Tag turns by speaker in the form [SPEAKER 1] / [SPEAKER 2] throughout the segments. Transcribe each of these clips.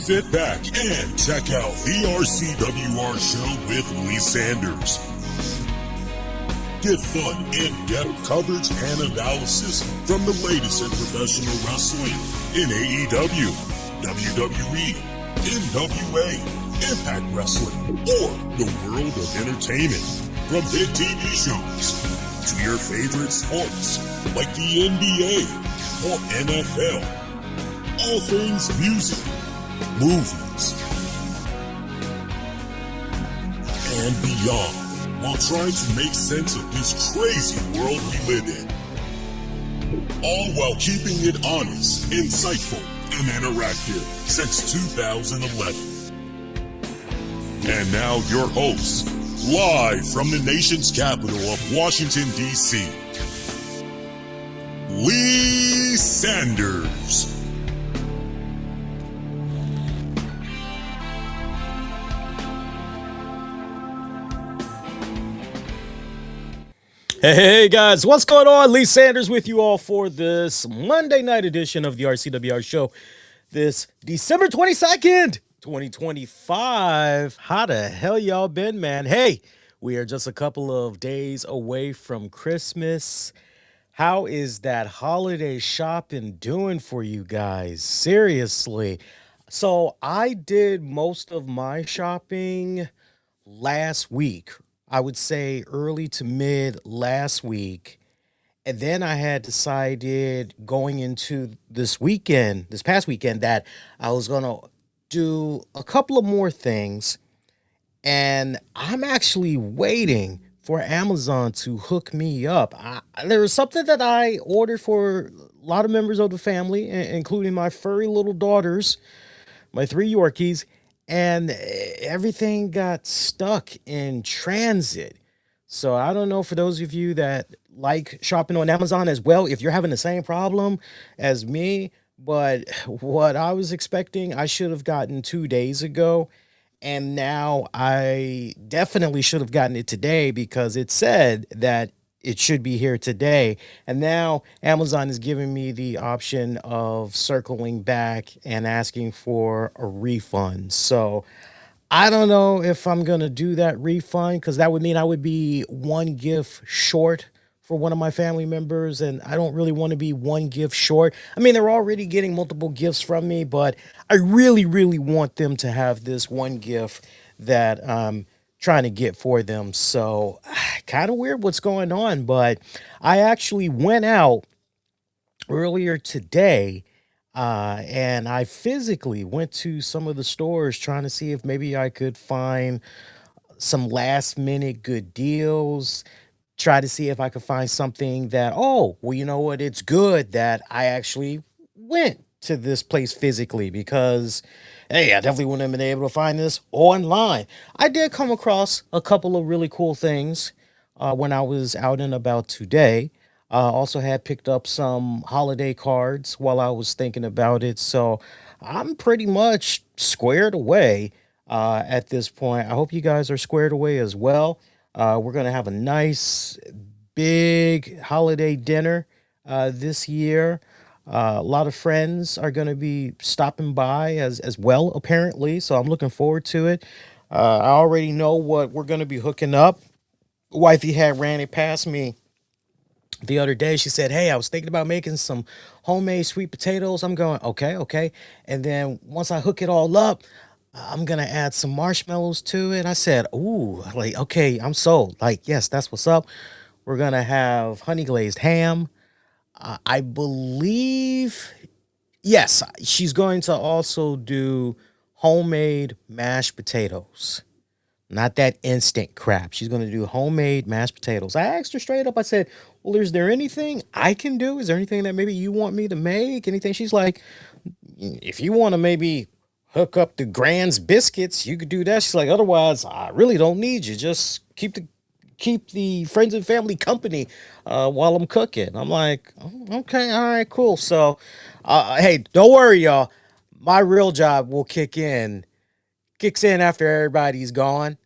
[SPEAKER 1] Sit back and check out the RCWR Show with Lee Sanders. Get fun, in-depth coverage and analysis from the latest in professional wrestling in AEW, WWE, NWA, Impact Wrestling, or the world of entertainment. From hit TV shows to your favorite sports like the NBA or NFL. All things music, movies, and beyond, while trying to make sense of this crazy world we live in. All while keeping it honest, insightful, and interactive since 2011. And now your host, live from the nation's capital of Washington, D.C., Lee Sanders.
[SPEAKER 2] Hey guys, what's going on? Lee Sanders with you all for this Monday night edition of the RCWR Show. This December 22nd, 2025. How the hell y'all been, man? Hey, we are just a couple of days away from Christmas. How is that holiday shopping doing for you guys? Seriously. So I did most of my shopping last week. I would say early to mid last week. And then I had decided going into this past weekend, that I was going to do a couple of more things. And I'm actually waiting for Amazon to hook me up. There was something that I ordered for a lot of members of the family, including my furry little daughters, my 3 Yorkies. And everything got stuck in transit. So I don't know, for those of you that like shopping on Amazon as well, if you're having the same problem as me, but what I was expecting, I should have gotten 2 days ago. And now I definitely should have gotten it today because it said that it should be here today. And now Amazon is giving me the option of circling back and asking for a refund. So I don't know if I'm going to do that refund, because that would mean I would be one gift short for one of my family members. And I don't really want to be one gift short. I mean, they're already getting multiple gifts from me, but I really, really want them to have this one gift that trying to get for them. So kind of weird what's going on, but I actually went out earlier today and I physically went to some of the stores trying to see if maybe I could find some last minute good deals, try to see if I could find something that, oh, well, you know what, it's good that I actually went to this place physically, because hey, I definitely wouldn't have been able to find this online. I did come across a couple of really cool things when I was out and about today. Also had picked up some holiday cards while I was thinking about it. So I'm pretty much squared away at this point. I hope you guys are squared away as well. We're going to have a nice big holiday dinner this year. A lot of friends are going to be stopping by as well, apparently. So I'm looking forward to it. I already know what we're going to be hooking up. Wifey had ran it past me the other day. She said, hey, I was thinking about making some homemade sweet potatoes. I'm going, okay. And then once I hook it all up, I'm going to add some marshmallows to it. I said, ooh, like, okay, I'm sold. Like, yes, that's what's up. We're going to have honey glazed ham. I believe, yes, she's going to also do homemade mashed potatoes. Not that instant crap. She's going to do homemade mashed potatoes. I asked her straight up. I said, well, is there anything I can do? Is there anything that maybe you want me to make? Anything? She's like, if you want to maybe hook up the Grand's biscuits, you could do that. She's like, otherwise, I really don't need you. Just keep the friends and family company while I'm cooking. I'm like, oh, okay, all right, cool. So, hey, don't worry, y'all. My real job will kicks in after everybody's gone.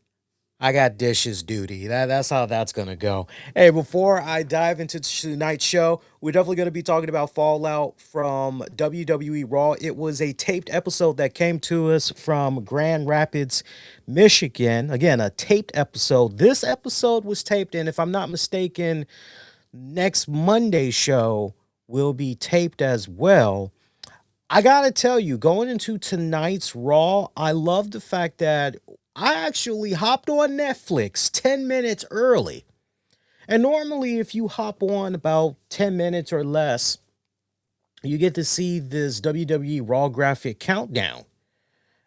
[SPEAKER 2] I got dishes duty. That's how that's gonna go. Hey, before I dive into tonight's show, we're definitely gonna be talking about Fallout from WWE Raw. It was a taped episode that came to us from Grand Rapids, Michigan. Again, a taped episode. This episode was taped, and if I'm not mistaken, next Monday's show will be taped as well. I gotta tell you, going into tonight's Raw, I love the fact that I actually hopped on Netflix 10 minutes early. And normally, if you hop on about 10 minutes or less, you get to see this WWE Raw graphic countdown.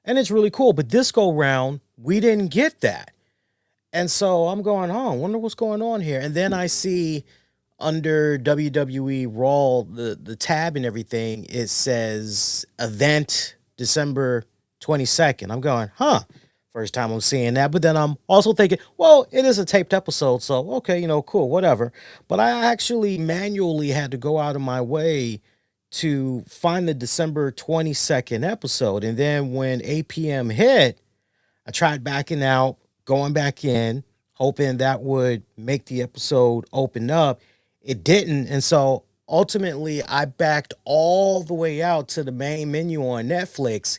[SPEAKER 2] And it's really cool. But this go round, we didn't get that. And so I'm going, oh, I wonder what's going on here. And then I see under WWE Raw, the tab and everything, it says event December 22nd. I'm going, huh? First time I'm seeing that. But then I'm also thinking, well, it is a taped episode. So, okay, cool, whatever. But I actually manually had to go out of my way to find the December 22nd episode. And then when 8 p.m. hit, I tried backing out, going back in, hoping that would make the episode open up. It didn't. And so ultimately, I backed all the way out to the main menu on Netflix.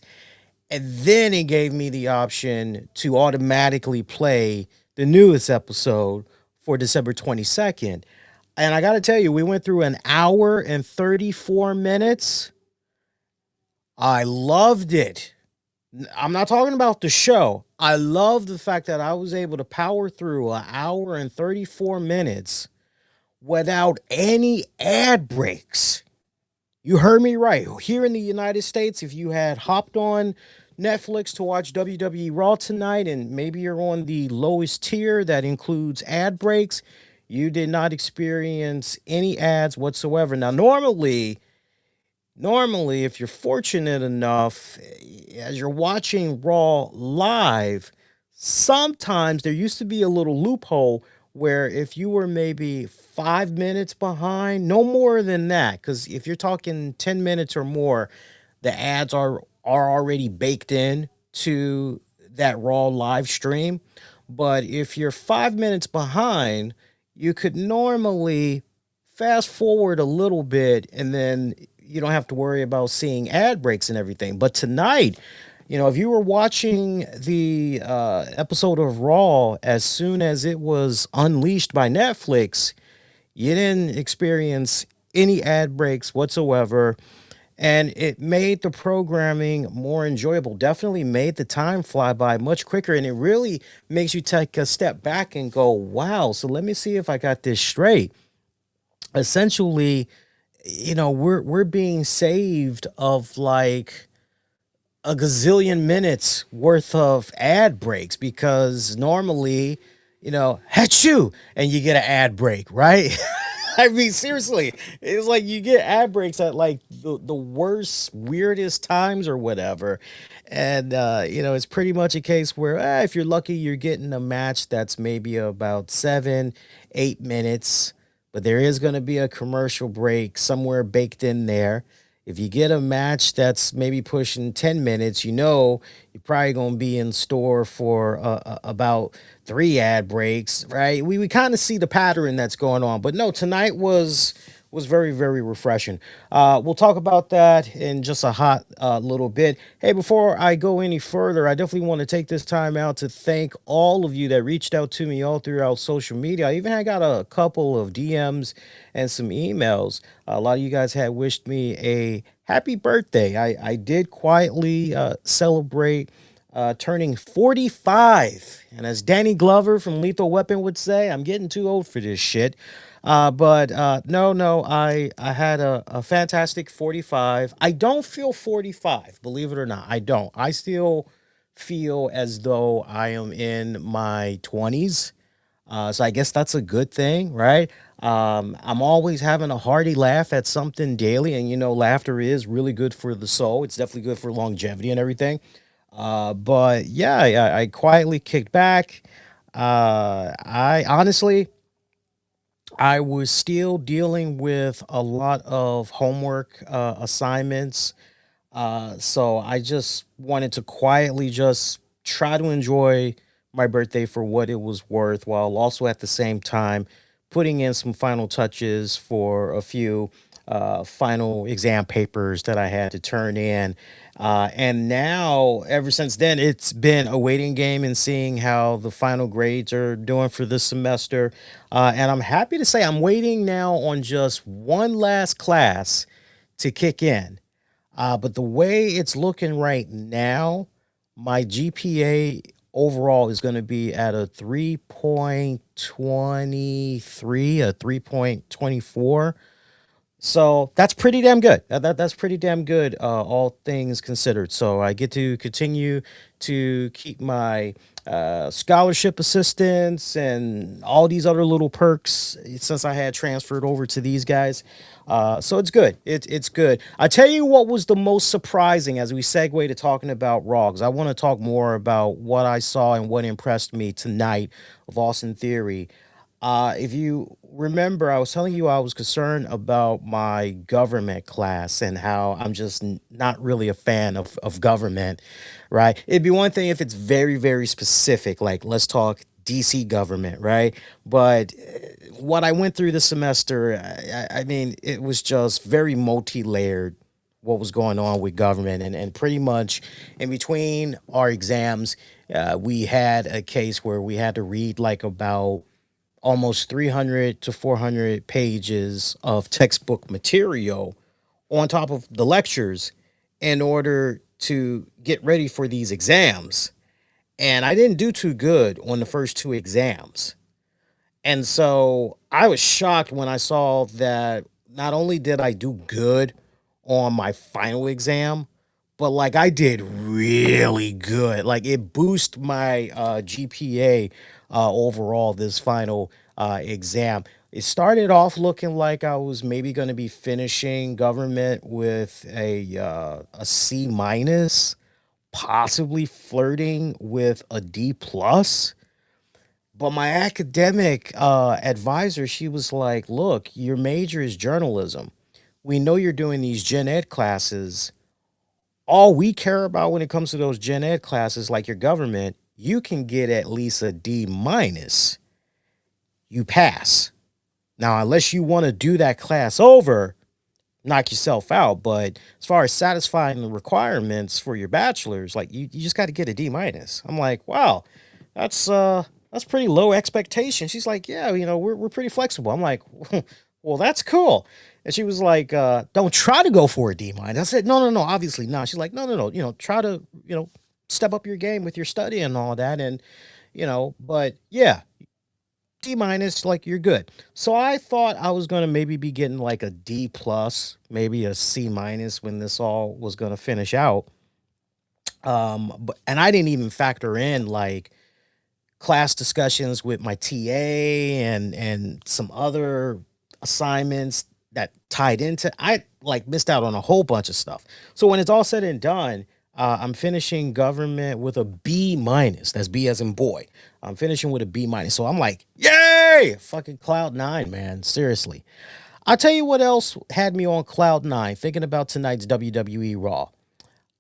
[SPEAKER 2] And then it gave me the option to automatically play the newest episode for December 22nd. And I got to tell you, we went through an hour and 34 minutes. I loved it. I'm not talking about the show. I love the fact that I was able to power through an hour and 34 minutes without any ad breaks. You heard me right. Here in the United States, if you had hopped on Netflix to watch WWE Raw tonight and maybe you're on the lowest tier that includes ad breaks, you did not experience any ads whatsoever. Now, normally, if you're fortunate enough, as you're watching Raw live, sometimes there used to be a little loophole where if you were maybe 5 minutes behind, no more than that, because if you're talking 10 minutes or more, the ads are already baked in to that Raw live stream. But if you're 5 minutes behind, you could normally fast forward a little bit and then you don't have to worry about seeing ad breaks and everything. But tonight, if you were watching the episode of Raw as soon as it was unleashed by Netflix, you didn't experience any ad breaks whatsoever. And it made the programming more enjoyable, definitely made the time fly by much quicker. And it really makes you take a step back and go, wow, so let me see if I got this straight. Essentially, we're being saved of like a gazillion minutes worth of ad breaks because normally, you and you get an ad break, right? I mean, seriously, it's like you get ad breaks at like the worst, weirdest times or whatever. And, it's pretty much a case where if you're lucky, you're getting a match that's maybe about 7, 8 minutes, but there is going to be a commercial break somewhere baked in there. If you get a match that's maybe pushing 10 minutes, you're probably going to be in store for about 3 ad breaks, right? We kind of see the pattern that's going on. But no, tonight was very, very refreshing. We'll talk about that in just a hot little bit. Hey, before I go any further, I definitely want to take this time out to thank all of you that reached out to me all throughout social media. I even had got a couple of DMs and some emails. A lot of you guys had wished me a happy birthday. I did quietly celebrate turning 45. And as Danny Glover from Lethal Weapon would say, I'm getting too old for this shit. But no, I had a fantastic 45. I don't feel 45, believe it or not. I don't. I still feel as though I am in my 20s. So I guess that's a good thing, right? I'm always having a hearty laugh at something daily, and laughter is really good for the soul. It's definitely good for longevity and everything. But yeah, I quietly kicked back. I honestly, I was still dealing with a lot of homework assignments. So I just wanted to quietly just try to enjoy my birthday for what it was worth, while also at the same time putting in some final touches for a few final exam papers that I had to turn in. And now, ever since then, it's been a waiting game and seeing how the final grades are doing for this semester. And I'm happy to say I'm waiting now on just one last class to kick in. But the way it's looking right now, my GPA overall is going to be at a 3.23, a 3.24. So that's pretty damn good. That's pretty damn good, all things considered. So I get to continue to keep my scholarship assistance and all these other little perks since I had transferred over to these guys. So it's good. It's good. I tell you what was the most surprising as we segue to talking about Raw, 'cause I want to talk more about what I saw and what impressed me tonight of Austin Theory. If you remember, I was telling you I was concerned about my government class and how I'm just not really a fan of government, right? It'd be one thing if it's very, very specific, like let's talk DC government, right? But what I went through this semester, I mean, it was just very multi layered what was going on with government. And pretty much in between our exams, we had a case where we had to read like about almost 300 to 400 pages of textbook material on top of the lectures in order to get ready for these exams. And I didn't do too good on the first two exams. And so I was shocked when I saw that not only did I do good on my final exam, but like I did really good. Like it boosted my GPA overall this final exam. It started off looking like I was maybe going to be finishing government with a C minus, possibly flirting with a D plus. But my academic advisor, she was like, "Look, your major is journalism. We know you're doing these gen ed classes. All we care about when it comes to those gen ed classes, like your government, you can get at least a D minus. You pass. Now, unless you want to do that class over, knock yourself out. But as far as satisfying the requirements for your bachelor's, like you just got to get a D minus." I'm like, wow, that's pretty low expectation. She's like, yeah, we're pretty flexible. I'm like, well, that's cool. And she was like, don't try to go for a D minus. I said, no, obviously not. She's like, no, try to, step up your game with your study and all that. And, but yeah, D minus, like you're good. So I thought I was going to maybe be getting like a D plus, maybe a C minus when this all was going to finish out. And I didn't even factor in like class discussions with my TA and some other assignments that tied into. I like missed out on a whole bunch of stuff. So when it's all said and done, I'm finishing government with a B minus. That's B as in boy. I'm finishing with a B minus. So I'm like, yay! Fucking cloud nine, man. Seriously. I'll tell you what else had me on cloud nine, thinking about tonight's WWE Raw.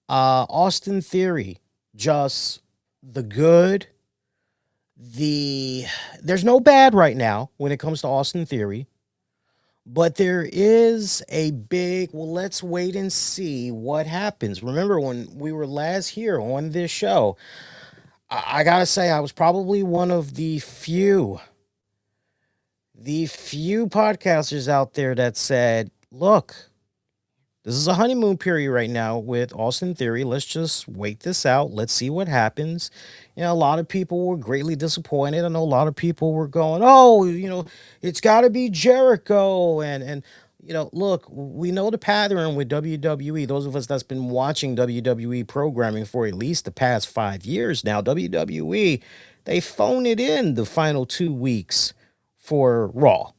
[SPEAKER 2] Austin Theory, just the good. There's no bad right now when it comes to Austin Theory, but there is a big, well, let's wait and see what happens. Remember when we were last here on this show, I gotta say I was probably one of the few podcasters out there that said, look, this is a honeymoon period right now with Austin Theory. Let's just wait this out. Let's see what happens. A lot of people were greatly disappointed. I know a lot of people were going, oh, it's got to be Jericho. And look, we know the pattern with WWE. Those of us that's been watching WWE programming for at least the past 5 years now, WWE, they phone it in the final 2 weeks for Raw.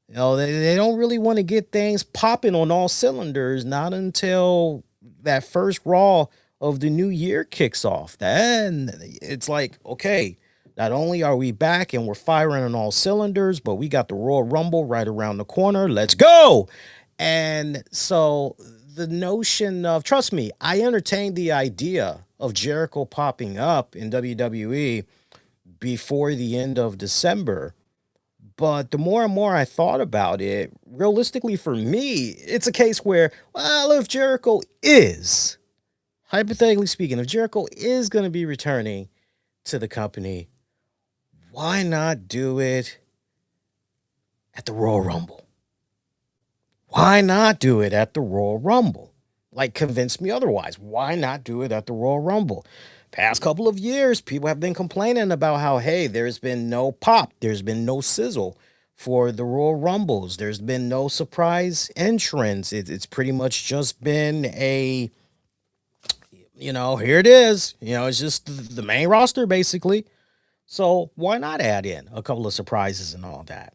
[SPEAKER 2] They don't really want to get things popping on all cylinders, not until that first Raw of the new year kicks off. Then it's like, okay, not only are we back and we're firing on all cylinders, but we got the Royal Rumble right around the corner. Let's go. And so the notion of, trust me, I entertained the idea of Jericho popping up in WWE before the end of December. But the more and more I thought about it, realistically for me, it's a case where, well, if Jericho is, hypothetically speaking, if Jericho is going to be returning to the company, why not do it at the Royal Rumble? Why not do it at the Royal Rumble? Like, convince me otherwise. Why not do it at the Royal Rumble? Past couple of years, people have been complaining about how, hey, there's been no pop, there's been no sizzle for the Royal Rumbles. There's been no surprise entrance. It's pretty much just been a, here it is. It's just the main roster, basically. So why not add in a couple of surprises and all that?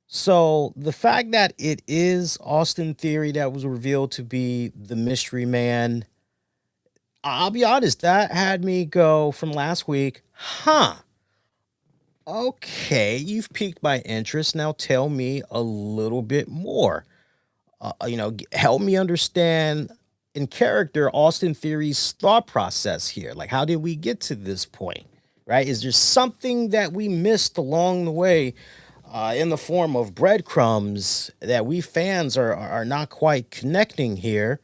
[SPEAKER 2] So the fact that it is Austin Theory that was revealed to be the mystery man, I'll be honest, that had me go from last week, okay, you've piqued my interest. Now tell me a little bit more. Help me understand in character Austin Theory's thought process here. Like, how did we get to this point? Right? Is there something that we missed along the way in the form of breadcrumbs that we fans are not quite connecting here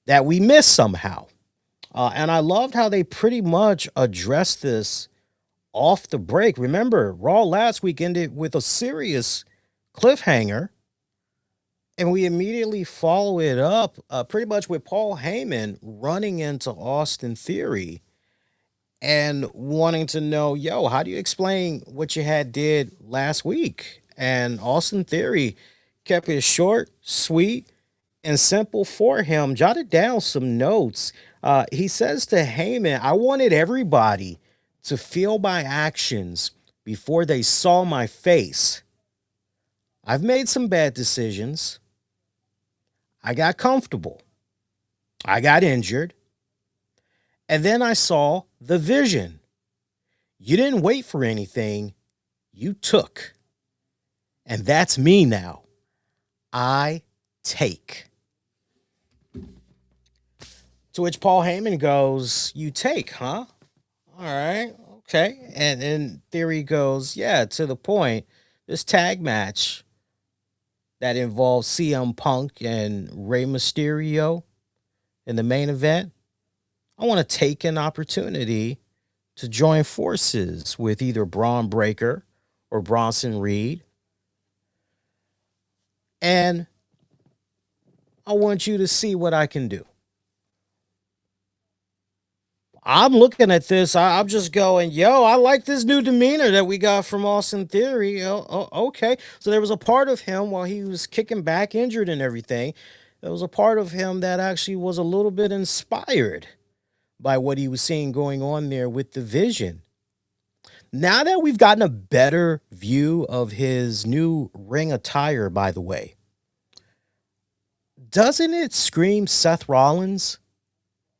[SPEAKER 2] that we missed somehow? And I loved how they pretty much addressed this off the break. Remember, Raw last week ended with a serious cliffhanger, and we immediately follow it up pretty much with Paul Heyman running into Austin Theory and wanting to know, yo, how do you explain what you had did last week? And Austin Theory kept it short, sweet, and simple for him. Jotted down some notes. He says to Heyman, I wanted everybody to feel my actions before they saw my face. I've made some bad decisions. I got comfortable. I got injured. And then I saw the vision. You didn't wait for anything. You took. And that's me now. I take. To which Paul Heyman goes, you take, huh? All right. Okay. And then Theory goes, yeah, to the point. This tag match that involves CM Punk and Rey Mysterio in the main event, I want to take an opportunity to join forces with either Braun Breaker or Bronson Reed. And I want you to see what I can do. I'm looking at this. I'm just going, yo, I like this new demeanor that we got from Austin Theory. Okay. So there was a part of him while he was kicking back injured and everything. There was a part of him that actually was a little bit inspired by what he was seeing going on there with the vision. Now that we've gotten a better view of his new ring attire, by the way, doesn't it scream Seth Rollins?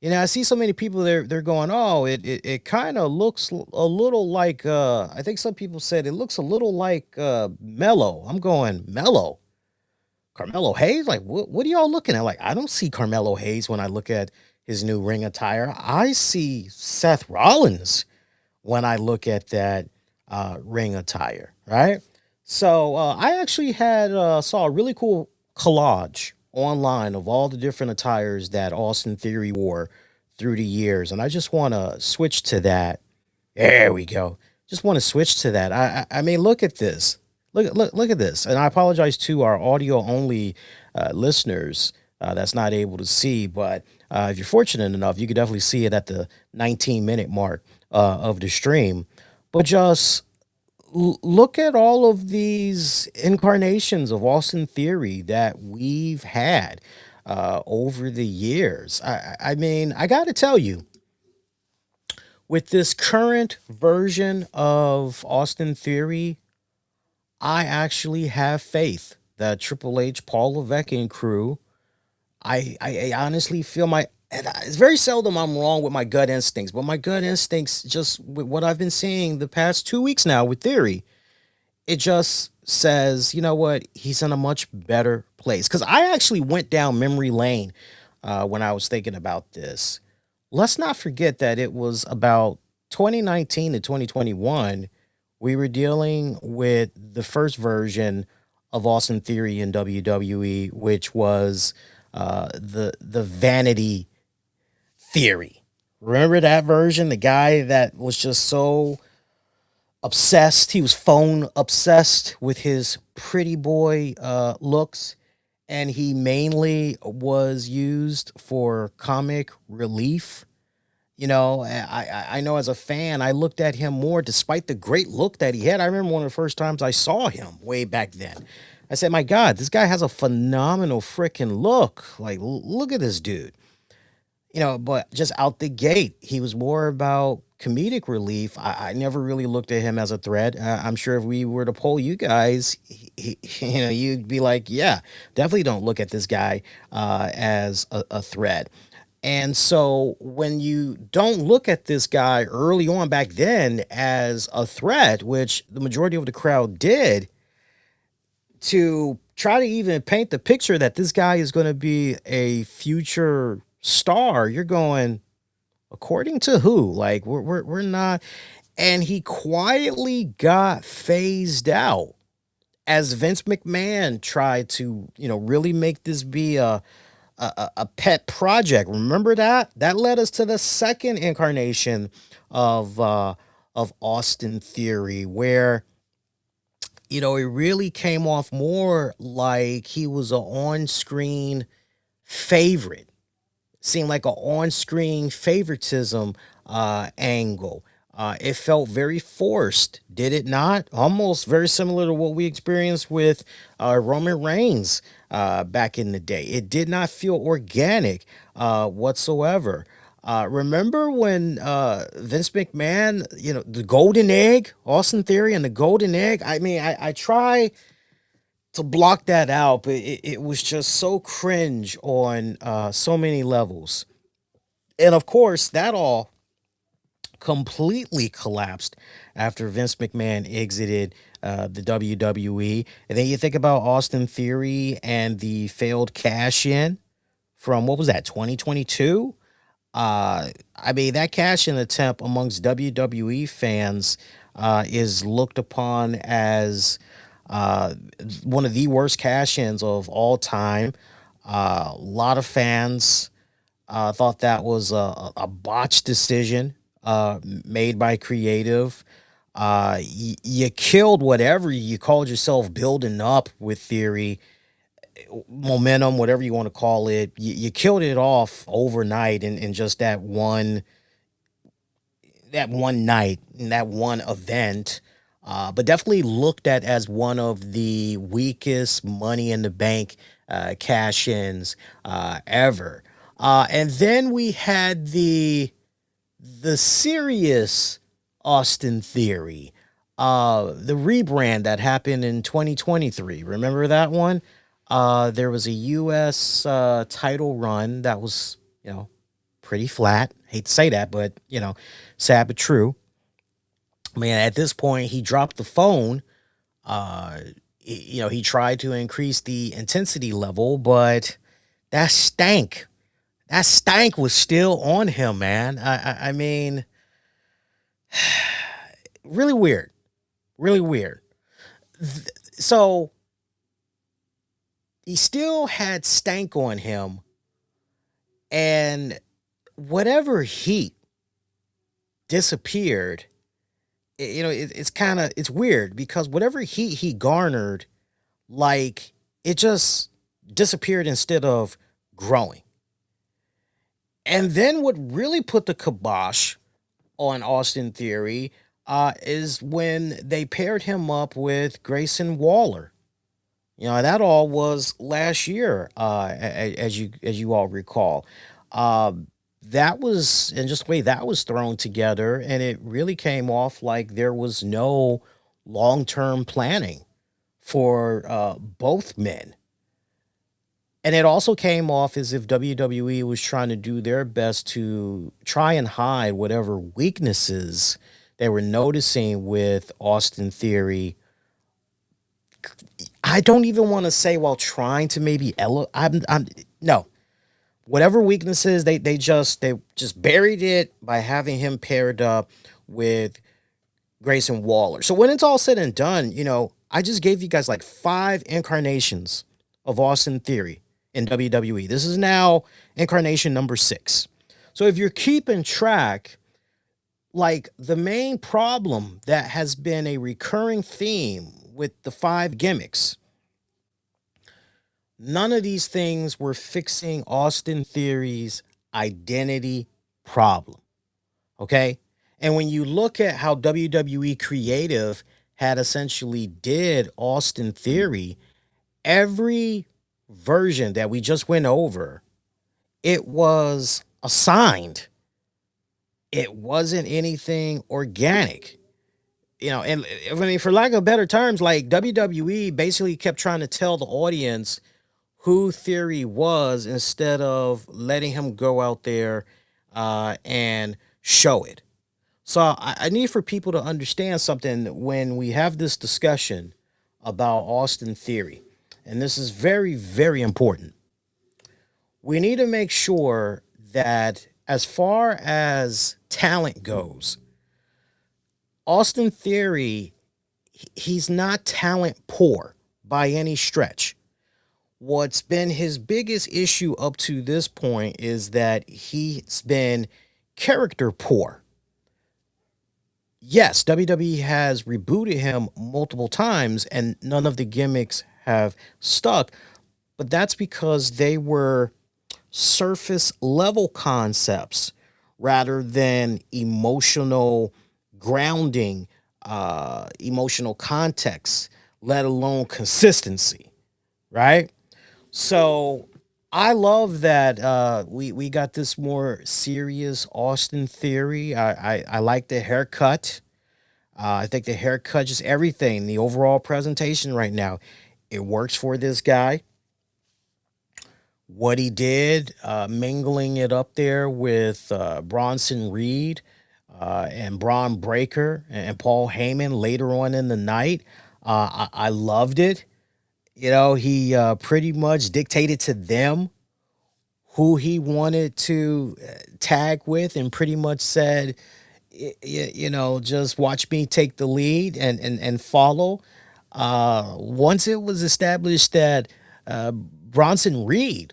[SPEAKER 2] I see so many people they're going, oh, it kind of looks a little like, I think some people said it looks a little like Mello. I'm going, Mello? Carmelo Hayes? Like, what are y'all looking at? Like, I don't see Carmelo Hayes when I look at his new ring attire. I see Seth Rollins when I look at that ring attire, right? So I actually saw a really cool collage online of all the different attires that Austin Theory wore through the years. And I just want to switch to that. There we go. Just want to switch to that. I mean, look at this. Look at this. And I apologize to our audio only listeners that's not able to see. But if you're fortunate enough, you could definitely see it at the 19-minute mark of the stream. But just look at all of these incarnations of Austin Theory that we've had over the years. I mean, I got to tell you, with this current version of Austin Theory, I actually have faith that Triple H, Paul Levesque, and crew, I honestly feel and it's very seldom I'm wrong with my gut instincts, but my gut instincts, just with what I've been seeing the past 2 weeks now with Theory, it just says, you know what, he's in a much better place. Because I actually went down memory lane when I was thinking about this. Let's not forget that it was about 2019 to 2021, we were dealing with the first version of Austin Theory in WWE, which was the Vanity Theory. Remember that version? The guy that was just so obsessed. He was phone obsessed with his pretty boy looks, and he mainly was used for comic relief. You know, I know as a fan, I looked at him more despite the great look that he had. I remember one of the first times I saw him way back then. I said, my God, this guy has a phenomenal freaking look. Like, look at this dude. You know, but just out the gate, he was more about comedic relief. I never really looked at him as a threat. I'm sure if we were to poll you guys, you know, you'd be like, yeah, definitely don't look at this guy as a threat. And so when you don't look at this guy early on back then as a threat, which the majority of the crowd did, to try to even paint the picture that this guy is going to be a future star, you're going, according to who? Like, we're not. And he quietly got phased out as Vince McMahon tried to, you know, really make this be a pet project. Remember that? That led us to the second incarnation of Austin Theory, where, you know, it really came off more like he was an on-screen favorite. Seemed like an on-screen favoritism angle. It felt very forced, did it not? Almost very similar to what we experienced with Roman Reigns back in the day. It did not feel organic whatsoever. Remember when Vince McMahon, you know, the golden egg, Austin Theory and the golden egg? I mean, I try to block that out, but it was just so cringe on so many levels. And of course, that all completely collapsed after Vince McMahon exited the WWE. And then you think about Austin Theory and the failed cash in from, what was that, 2022? I mean, that cash in attempt amongst WWE fans is looked upon as one of the worst cash ins of all time. A lot of fans thought that was a botched decision made by creative. You killed whatever you called yourself building up with Theory, momentum, whatever you want to call it. You killed it off overnight in just that one night, in that one event. But definitely looked at as one of the weakest Money in the Bank cash-ins ever. And then we had the serious Austin Theory, the rebrand that happened in 2023. Remember that one? There was a U.S. Title run that was, you know, pretty flat. Hate to say that, but, you know, sad but true. Man, at this point, he dropped the phone. You know, he tried to increase the intensity level, but that stank. That stank was still on him, man. I mean, really weird. Really weird. So he still had stank on him, and whatever heat disappeared. You know, it's weird because whatever heat he garnered, like, it just disappeared instead of growing. And then what really put the kibosh on Austin Theory is when they paired him up with Grayson Waller. You know, that all was last year, as you all recall. That was, and just the way that was thrown together, and it really came off like there was no long-term planning for both men. And it also came off as if WWE was trying to do their best to try and hide whatever weaknesses they were noticing with Austin Theory. I don't even want to say while trying to maybe no. Whatever weaknesses, they just buried it by having him paired up with Grayson Waller. So when it's all said and done, I just gave you guys like 5 incarnations of Austin Theory in WWE. This is now incarnation number 6. So if you're keeping track, like the main problem that has been a recurring theme with the 5 gimmicks, none of these things were fixing Austin Theory's identity problem. Okay? And when you look at how WWE Creative had essentially did Austin Theory, every version that we just went over, it was assigned. It wasn't anything organic. And I mean, for lack of better terms, like WWE basically kept trying to tell the audience who Theory was instead of letting him go out there and show it. So I need for people to understand something when we have this discussion about Austin Theory. And this is very, very important. We need to make sure that as far as talent goes, Austin Theory, he's not talent poor by any stretch. What's been his biggest issue up to this point is that he's been character poor. Yes, WWE has rebooted him multiple times and none of the gimmicks have stuck, but that's because they were surface level concepts rather than emotional grounding, emotional context, let alone consistency, right? So I love that we got this more serious Austin Theory. I like the haircut. I think the haircut, just everything, the overall presentation right now, it works for this guy. What he did, mingling it up there with Bronson Reed and Braun Breaker and Paul Heyman later on in the night, I loved it. He pretty much dictated to them who he wanted to tag with and pretty much said, just watch me take the lead and follow. Once it was established that Bronson Reed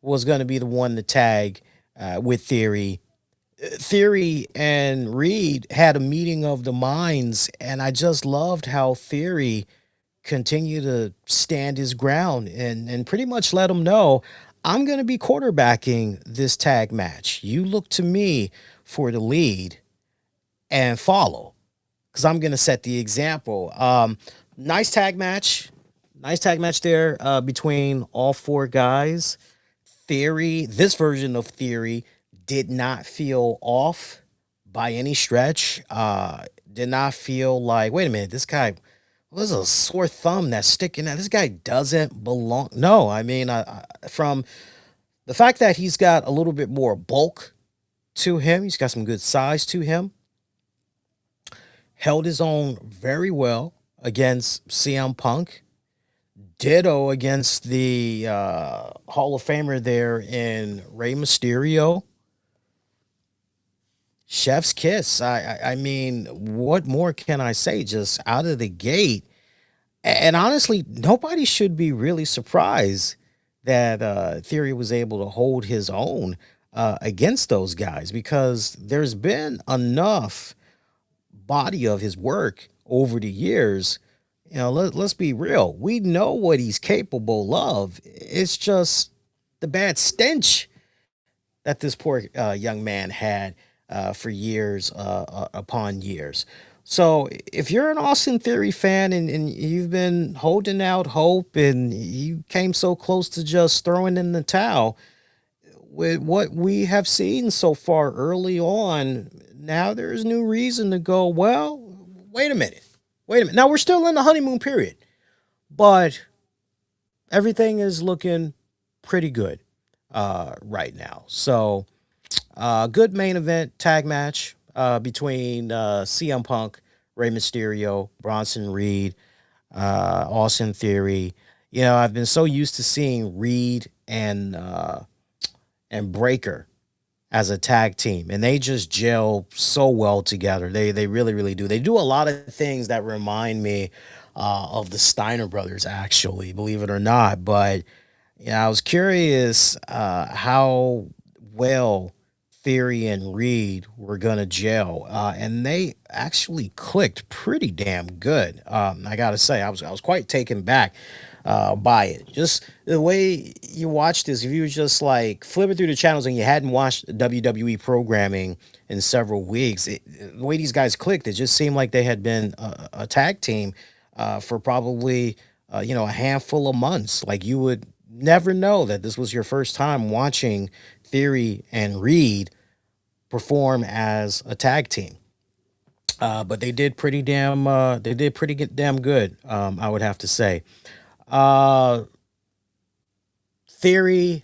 [SPEAKER 2] was going to be the one to tag with Theory, Theory and Reed had a meeting of the minds, and I just loved how Theory continue to stand his ground and pretty much let him know, I'm going to be quarterbacking this tag match. You look to me for the lead and follow because I'm going to set the example. Nice tag match. Nice tag match there between all 4 guys. Theory, this version of Theory did not feel off by any stretch. Did not feel like, wait a minute, this guy, there's a sore thumb that's sticking out. This guy doesn't belong. No, I mean, from the fact that he's got a little bit more bulk to him, he's got some good size to him, held his own very well against CM Punk, ditto against the Hall of Famer there in Rey Mysterio. Chef's kiss. I mean, what more can I say? Just out of the gate. And honestly, nobody should be really surprised that Theory was able to hold his own against those guys because there's been enough body of his work over the years. Let's be real. We know what he's capable of. It's just the bad stench that this poor young man had for years upon years. So if you're an Austin Theory fan and you've been holding out hope and you came so close to just throwing in the towel with what we have seen so far early on, now there's new reason to go, well, wait a minute. Now we're still in the honeymoon period, but everything is looking pretty good right now. So good main event tag match between CM Punk, Rey Mysterio, Bronson Reed, Austin Theory. I've been so used to seeing Reed and Breaker as a tag team, and they just gel so well together. They really really do. They do a lot of things that remind me of the Steiner brothers, actually, believe it or not. But yeah, I was curious how well Theory and Reed were gonna gel, and they actually clicked pretty damn good. I gotta say, I was quite taken back by it. Just the way you watch this, if you were just like flipping through the channels and you hadn't watched WWE programming in several weeks, the way these guys clicked, it just seemed like they had been a tag team for probably a handful of months. Like you would never know that this was your first time watching Theory and Reed perform as a tag team. But they did pretty damn damn good. I would have to say. Uh, Theory,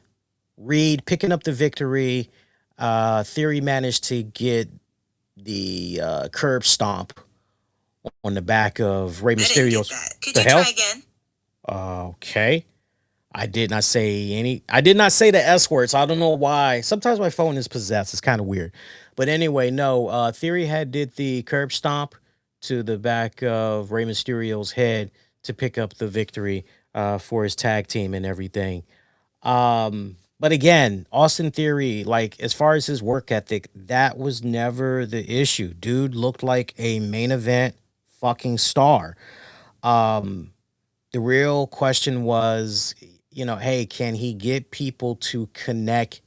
[SPEAKER 2] Reed picking up the victory. Theory managed to get the curb stomp on the back of Rey
[SPEAKER 3] I didn't get
[SPEAKER 2] Mysterio's.
[SPEAKER 3] that. Could
[SPEAKER 2] The
[SPEAKER 3] you try
[SPEAKER 2] hell?
[SPEAKER 3] again?
[SPEAKER 2] Okay. I did not say any. I did not say the S word, so I don't know why. Sometimes my phone is possessed. It's kind of weird. But anyway, no. Theory had did the curb stomp to the back of Rey Mysterio's head to pick up the victory for his tag team and everything. But again, Austin Theory, like as far as his work ethic, that was never the issue. Dude looked like a main event fucking star. Um, the real question was, hey, can he get people to connect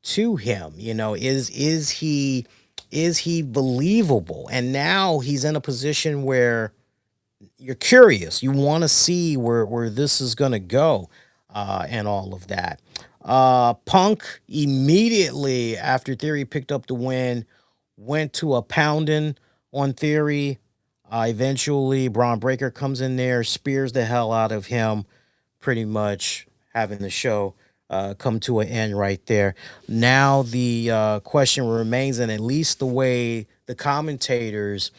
[SPEAKER 2] to him? Is he believable? And now he's in a position where you're curious. You want to see where this is gonna go, and all of that. Punk immediately after Theory picked up the win went to a pounding on Theory. Eventually, Braun Breaker comes in there, spears the hell out of him, pretty much having the show come to an end right there. Now the question remains, and at least the way the commentators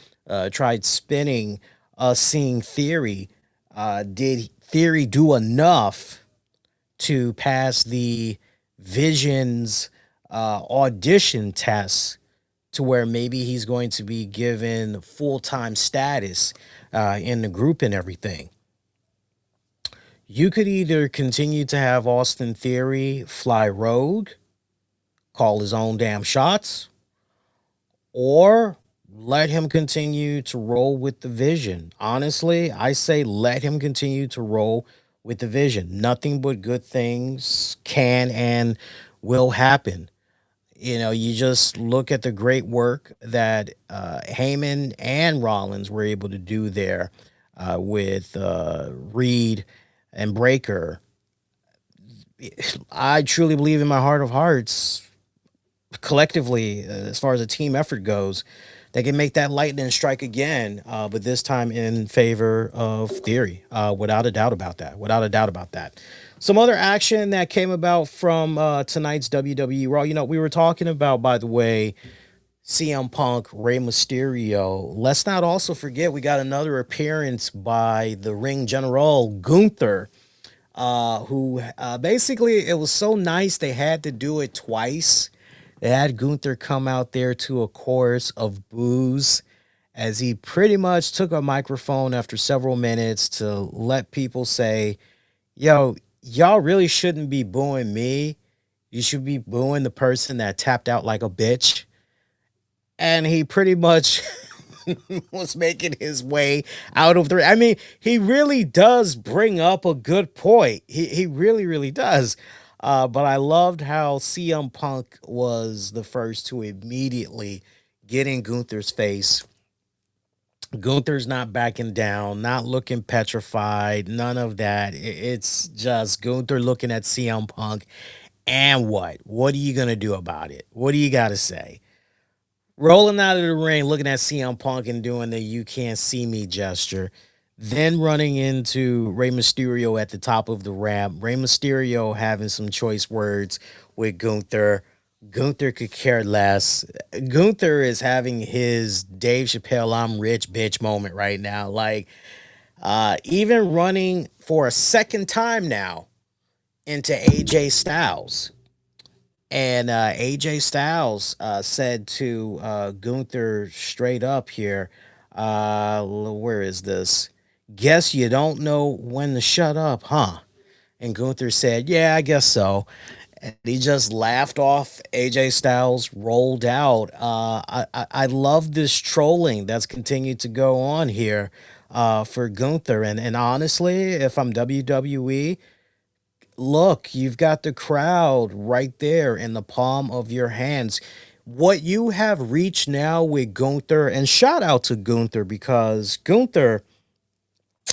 [SPEAKER 2] tried spinning seeing Theory, did Theory do enough to pass the Visions audition test to where maybe he's going to be given full-time status in the group and everything? You could either continue to have Austin Theory fly rogue, call his own damn shots, or let him continue to roll with the vision. Honestly, I say let him continue to roll with the vision. Nothing but good things can and will happen. You just look at the great work that Heyman and Rollins were able to do there with Reed and Breaker. I truly believe in my heart of hearts, collectively, as far as a team effort goes, they can make that lightning strike again, but this time in favor of Theory, without a doubt about that. Without a doubt about that. Some other action that came about from tonight's WWE Raw. We were talking about, by the way, CM Punk, Rey Mysterio. Let's not also forget we got another appearance by the Ring General, Gunther, who basically it was so nice they had to do it twice. They had Gunther come out there to a chorus of boos as he pretty much took a microphone after several minutes to let people say, yo, y'all really shouldn't be booing me. You should be booing the person that tapped out like a bitch. And he pretty much was making his way out of the. I mean, he really does bring up a good point. He really, really does. But I loved how CM Punk was the first to immediately get in Gunther's face. Gunther's not backing down, not looking petrified, none of that. It's just Gunther looking at CM Punk. And what? What are you going to do about it? What do you got to say? Rolling out of the ring, looking at CM Punk and doing the "you can't see me" gesture. Then running into Rey Mysterio at the top of the ramp. Rey Mysterio having some choice words with Gunther. Gunther could care less. Gunther is having his Dave Chappelle "I'm rich bitch" moment right now. Like, even running for a second time now into AJ Styles. And AJ Styles said to Gunther straight up here, where is this? Guess you don't know when to shut up, huh? And Gunther said, yeah, I guess so. And he just laughed off AJ Styles, rolled out. I love this trolling that's continued to go on here for Gunther. And honestly, if I'm WWE, look, you've got the crowd right there in the palm of your hands. What you have reached now with Gunther, and shout out to Gunther because Gunther,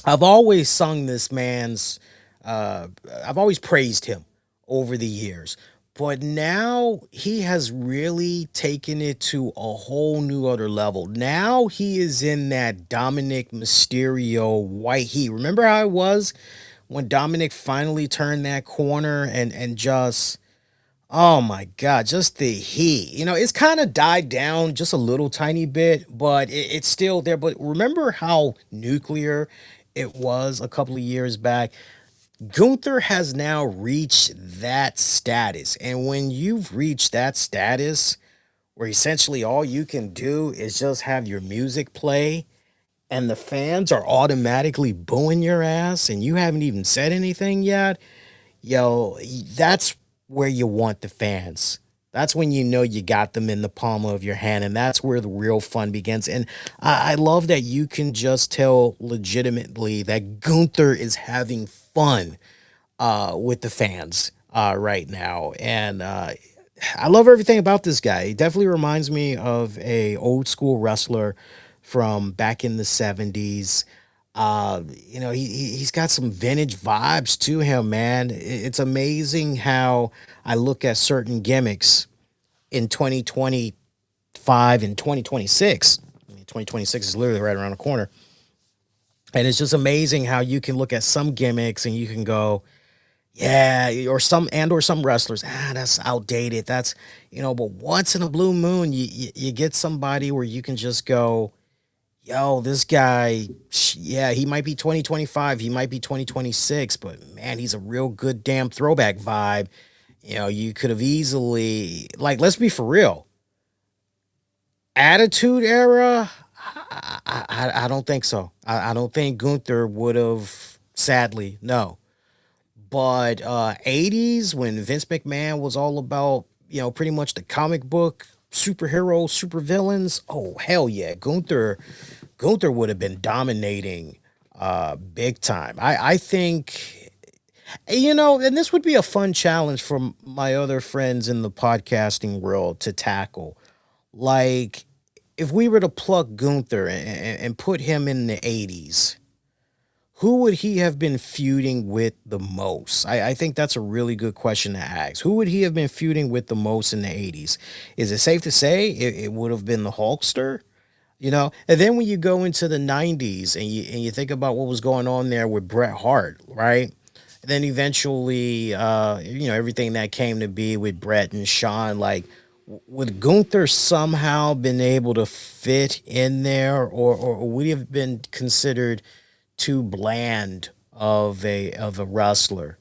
[SPEAKER 2] I've always sung this man's, uh, I've always praised him over the years. But now he has really taken it to a whole new other level. Now he is in that Dominic Mysterio white heat. Remember how it was when Dominic finally turned that corner and just, oh my God, just the heat. It's kind of died down just a little tiny bit, but it's still there. But remember how nuclear it was a couple of years back? Gunther has now reached that status. And when you've reached that status where essentially all you can do is just have your music play and the fans are automatically booing your ass and you haven't even said anything yet, yo, that's where you want the fans. That's when you know you got them in the palm of your hand, and that's where the real fun begins. And I love that you can just tell legitimately that Gunther is having fun with the fans right now, and I love everything about this guy. He definitely reminds me of a old school wrestler from back in the 70s. He's got some vintage vibes to him, man. It's amazing how I look at certain gimmicks in 2025 and 2026. I mean, 2026 is literally right around the corner. And it's just amazing how you can look at some gimmicks and you can go, yeah, or some wrestlers, that's outdated. That's, but once in a blue moon, you get somebody where you can just go, yo, this guy, yeah, he might be 2025, he might be 2026, but man, he's a real good damn throwback vibe. You could have easily, like, let's be for real. Attitude era, I don't think so. I don't think Gunther would have, sadly, no. But 80s when Vince McMahon was all about, pretty much the comic book superhero, supervillains. Oh, hell yeah. Gunther would have been dominating big time. I think, and this would be a fun challenge for my other friends in the podcasting world to tackle. Like, if we were to pluck Gunther and put him in the 80s, who would he have been feuding with the most? I think that's a really good question to ask. Who would he have been feuding with the most in the 80s? Is it safe to say it would have been the Hulkster? And then when you go into the 90s and you think about what was going on there with Bret Hart, right? And then eventually, everything that came to be with Bret and Shawn, like, would Gunther somehow been able to fit in there, or would he have been considered too bland of a wrestler,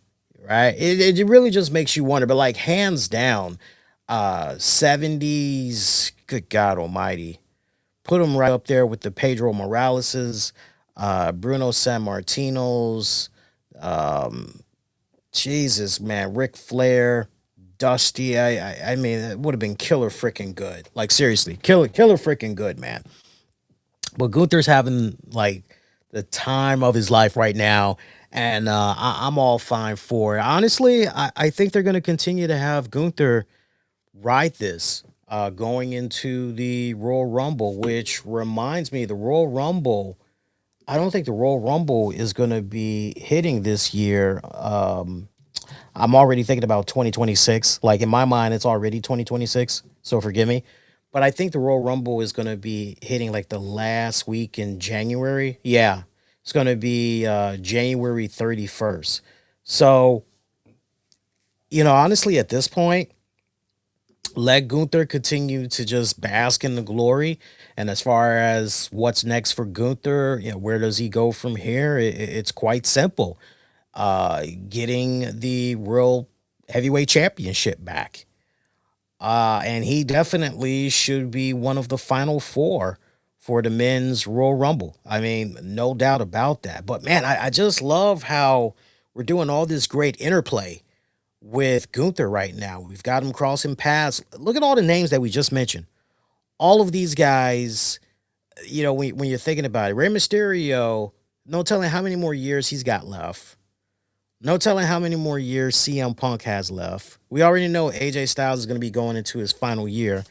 [SPEAKER 2] right? It really just makes you wonder. But like hands down, 70s, good God Almighty, put him right up there with the Pedro Moraleses, Bruno San Martinos, um, Jesus, man, Ric Flair, Dusty. I mean, it would have been killer freaking good. Like seriously, killer freaking good, man. But Gunther's having like the time of his life right now, and I'm all fine for it. Honestly, I think they're going to continue to have Gunther ride this going into the Royal Rumble, which reminds me, the Royal Rumble. I don't think the Royal Rumble is going to be hitting this year. I'm already thinking about 2026. Like in my mind, it's already 2026. So forgive me. But I think the Royal Rumble is going to be hitting like the last week in January. Yeah, it's going to be January 31st. So, honestly, at this point, let Gunther continue to just bask in the glory. And as far as what's next for Gunther, where does he go from here? It's quite simple. Getting the World Heavyweight Championship back. And he definitely should be one of the final four for the men's Royal Rumble. I mean, no doubt about that. But man, I just love how we're doing all this great interplay with Gunther right now. We've got him crossing paths. Look at all the names that we just mentioned. All of these guys, when you're thinking about it, Rey Mysterio, no telling how many more years he's got left. No telling how many more years CM Punk has left. We already know AJ Styles is going to be going into his final year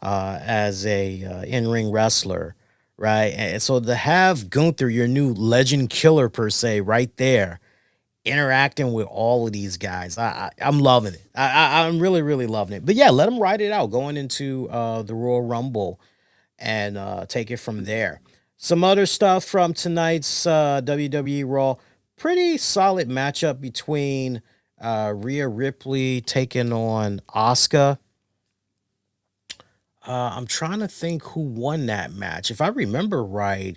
[SPEAKER 2] as a in-ring wrestler, right? And so to have Gunther, your new legend killer per se, right there, interacting with all of these guys, I'm loving it. I'm really, really loving it. But yeah, let him ride it out going into the Royal Rumble and take it from there. Some other stuff from tonight's WWE Raw. Pretty solid matchup between Rhea Ripley taking on Asuka. I'm trying to think who won that match. If I remember right,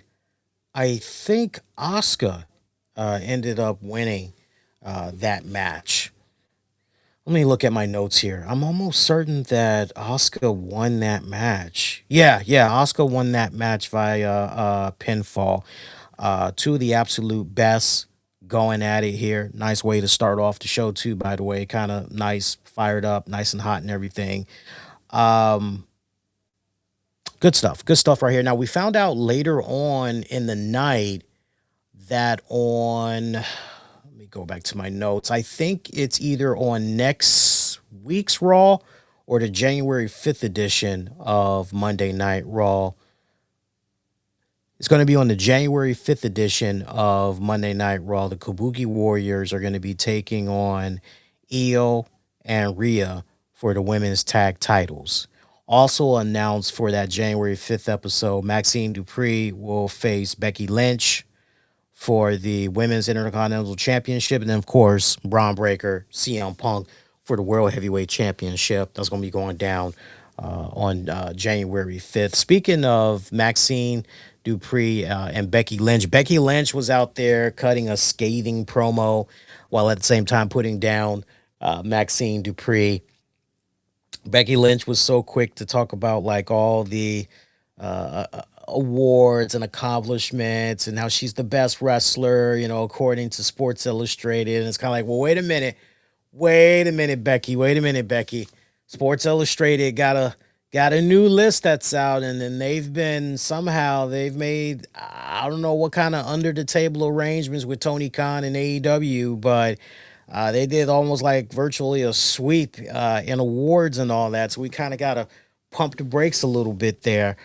[SPEAKER 2] I think Asuka ended up winning that match. Let me look at my notes here. I'm almost certain that Asuka won that match. Yeah, Asuka won that match via pinfall. Two of the absolute best going at it here. Nice way to start off the show too, by the way. Kind of nice, fired up, nice and hot and everything. Good stuff. Good stuff right here. Now, we found out later on in the night that let me go back to my notes. I think it's either on next week's Raw or the January 5th edition of Monday Night Raw. It's going to be on the January 5th edition of Monday Night Raw. The Kabuki Warriors are going to be taking on Io and Rhea for the women's tag titles. Also announced for that January 5th episode, Maxxine Dupri will face Becky Lynch for the Women's Intercontinental Championship. And then, of course, Braun Breaker, CM Punk for the World Heavyweight Championship. That's going to be going down on January 5th. Speaking of Maxxine Dupri and Becky Lynch was out there cutting a scathing promo while at the same time putting down Maxxine Dupri. Becky Lynch was so quick to talk about like all the awards and accomplishments and how she's the best wrestler, according to Sports Illustrated. And it's kind of like, well, wait a minute, Becky. Sports Illustrated got a new list that's out, and then they've made, I don't know what kind of under the table arrangements with Tony Khan and AEW, but they did almost like virtually a sweep in awards and all that. So we kind of got to pump the brakes a little bit there.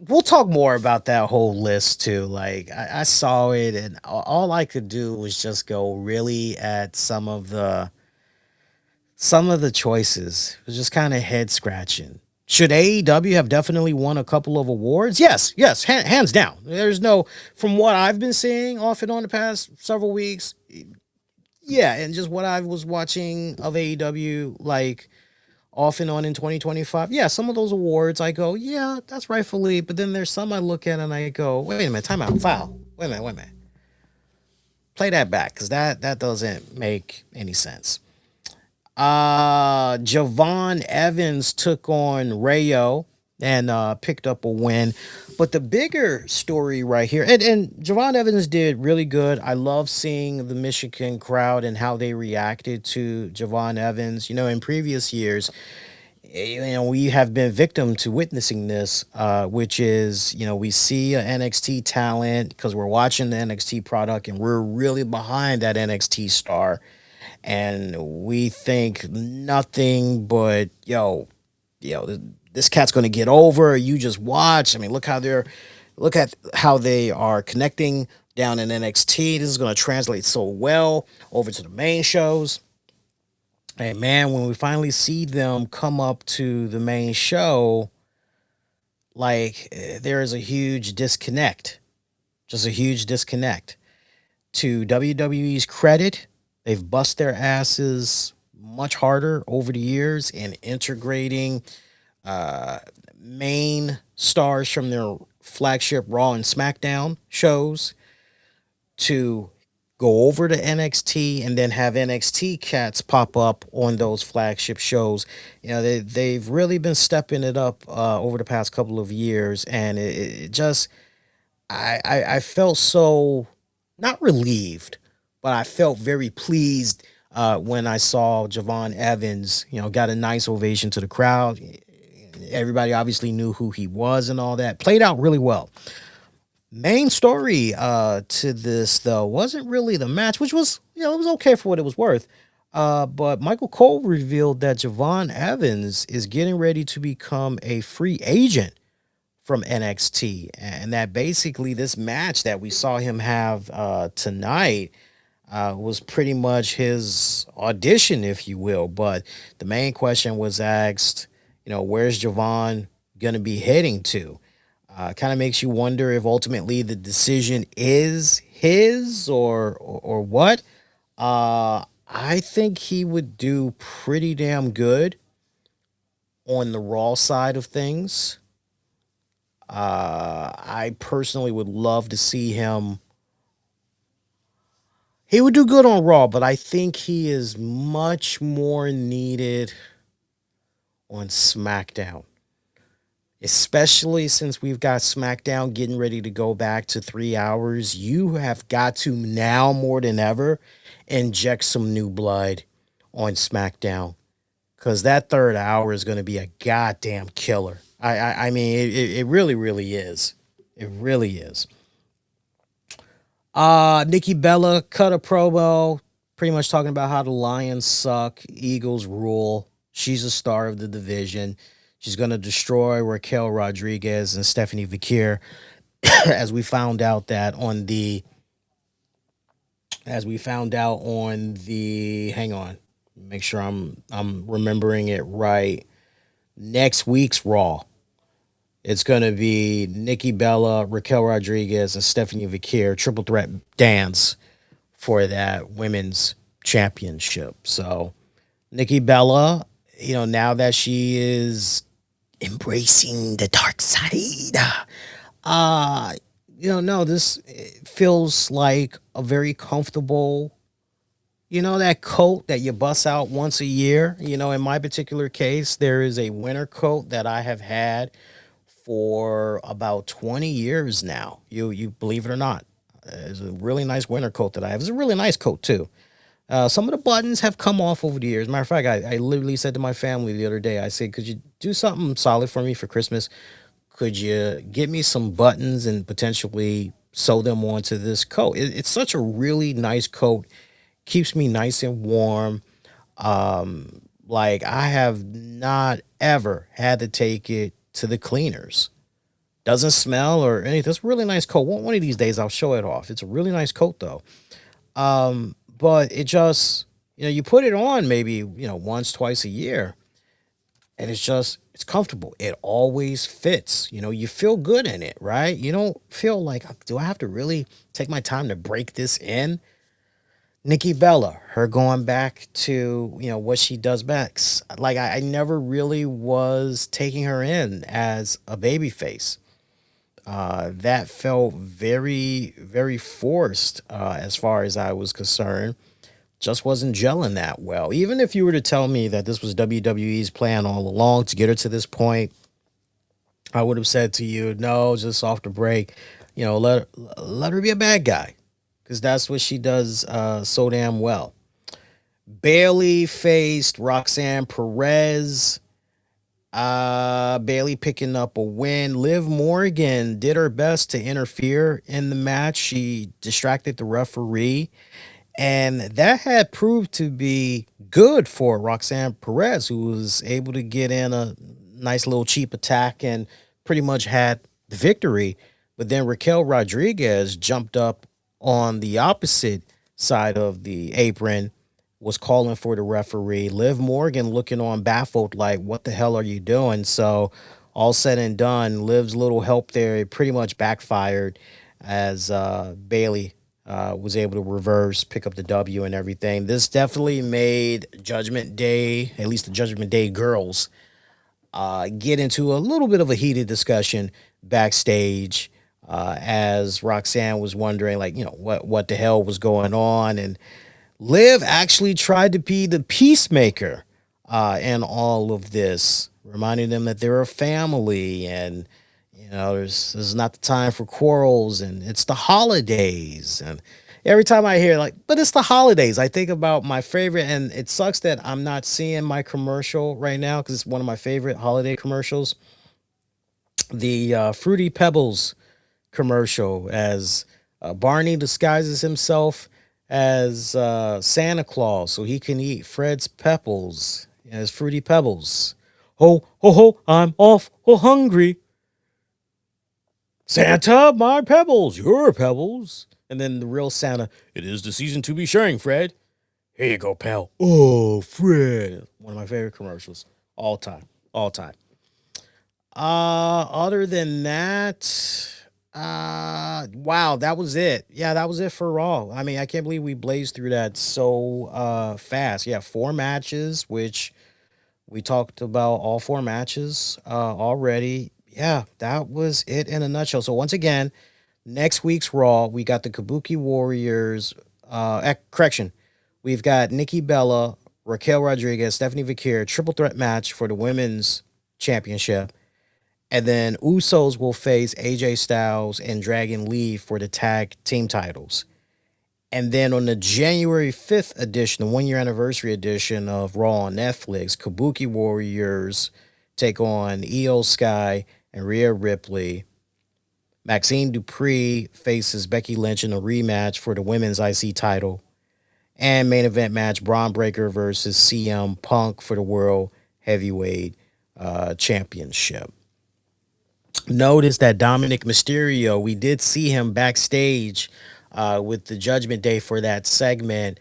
[SPEAKER 2] We'll talk more about that whole list too. Like I saw it, and all I could do was just go really at some of the choices. It was just kind of head scratching. Should AEW have definitely won a couple of awards? Yes, hands down. There's no, from what I've been seeing off and on the past several weeks, yeah, and just what I was watching of AEW, like off and on in 2025, yeah, some of those awards I go, yeah, that's rightfully, but then there's some I look at and I go, wait a minute, time out, foul. Wait a minute. Play that back, because that doesn't make any sense. Javon Evans took on Rayo and picked up a win. But the bigger story right here, and Javon Evans did really good. I love seeing the Michigan crowd and how they reacted to Javon Evans. In previous years, we have been victim to witnessing this, which is, we see an NXT talent because we're watching the NXT product and we're really behind that NXT star. And we think nothing but, this cat's going to get over. You just watch. I mean, look at how they are connecting down in NXT. This is going to translate so well over to the main shows. And man, when we finally see them come up to the main show, like there is a huge disconnect, just a huge disconnect. To WWE's credit, they've bust their asses much harder over the years in integrating main stars from their flagship Raw and SmackDown shows to go over to NXT and then have NXT cats pop up on those flagship shows. They've really been stepping it up over the past couple of years, and it just I felt so not relieved, but I felt very pleased when I saw Javon Evans, got a nice ovation to the crowd. Everybody obviously knew who he was and all that. Played out really well. Main story to this, though, wasn't really the match, which was, it was okay for what it was worth. But Michael Cole revealed that Javon Evans is getting ready to become a free agent from NXT. And that basically this match that we saw him have tonight was pretty much his audition, if you will. But the main question was asked, where's Javon going to be heading to? Kind of makes you wonder if ultimately the decision is his or what. I think he would do pretty damn good on the Raw side of things. I personally would love to see him. He would do good on Raw, but I think he is much more needed on SmackDown. Especially since we've got SmackDown getting ready to go back to 3 hours. You have got to now more than ever inject some new blood on SmackDown, because that third hour is going to be a goddamn killer. I mean, it really, really is. It really is. Nikki Bella cut a promo pretty much talking about how the Lions suck, Eagles rule. She's a star of the division. She's going to destroy Raquel Rodriguez and Stephanie Vickier, as we found out on the, hang on, make sure I'm remembering it right. Next week's Raw. It's going to be Nikki Bella, Raquel Rodriguez, and Stephanie Vickier triple threat dance for that women's championship. So Nikki Bella, now that she is embracing the dark side, this feels like a very comfortable, that coat that you bust out once a year. In my particular case, there is a winter coat that I have had for about 20 years now. You believe it or not. It's a really nice winter coat that I have. It's a really nice coat too. Some of the buttons have come off over the years. Matter of fact, I literally said to my family the other day, I said, could you do something solid for me for Christmas? Could you get me some buttons and potentially sew them onto this coat? It's such a really nice coat. Keeps me nice and warm. Like, I have not ever had to take it to the cleaners. Doesn't smell or anything. It's a really nice coat. One of these days I'll show it off. It's a really nice coat though. But it just, you put it on maybe, once, twice a year, and it's comfortable. It always fits. You feel good in it, right? You don't feel like, do I have to really take my time to break this in? Nikki Bella, her going back to, what she does best. Like, I never really was taking her in as a babyface. That felt very, very forced as far as I was concerned. Just wasn't gelling that well. Even if you were to tell me that this was WWE's plan all along to get her to this point, I would have said to you, no, just off the break, let her be a bad guy. Because that's what she does so damn well. Bayley faced Roxanne Perez. Bayley picking up a win. Liv Morgan did her best to interfere in the match. She distracted the referee. And that had proved to be good for Roxanne Perez, who was able to get in a nice little cheap attack and pretty much had the victory. But then Raquel Rodriguez jumped up on the opposite side of the apron, was calling for the referee. Liv Morgan looking on baffled like, what the hell are you doing? So all said and done, Liv's little help there, it pretty much backfired as Bayley was able to reverse, pick up the W and everything. This definitely made Judgment Day, at least the Judgment Day girls, get into a little bit of a heated discussion backstage. as Roxanne was wondering, like, what the hell was going on. And Liv actually tried to be the peacemaker in all of this, reminding them that they're a family and, this is not the time for quarrels and it's the holidays. And every time I hear like, but it's the holidays, I think about my favorite, and it sucks that I'm not seeing my commercial right now because it's one of my favorite holiday commercials. The Fruity Pebbles commercial as Barney disguises himself as Santa Claus so he can eat Fred's Pebbles as Fruity Pebbles. Ho, ho, ho, I'm off, ho, hungry. Santa, my pebbles, your pebbles. And then the real Santa, it is the season to be sharing, Fred. Here you go, pal. Oh, Fred. One of my favorite commercials. All time. All time. Other than that, wow, that was it. Yeah, that was it for Raw. I mean, I can't believe we blazed through that so fast. Yeah, 4 matches, which we talked about all 4 matches already. Yeah, that was it in a nutshell. So once again, next week's Raw, we got the Kabuki Warriors. Correction, we've got Nikki Bella, Raquel Rodriguez, Stephanie Vakir, triple threat match for the women's championship. And then Usos will face AJ Styles and Dragon Lee for the tag team titles. And then on the January 5th edition, the 1 year anniversary edition of Raw on Netflix, Kabuki Warriors take on Io Sky and Rhea Ripley. Maxxine Dupri faces Becky Lynch in a rematch for the women's IC title. And main event match, Braun Breaker versus CM Punk for the World Heavyweight Championship. Notice that Dominic Mysterio, we did see him backstage with the Judgment Day for that segment.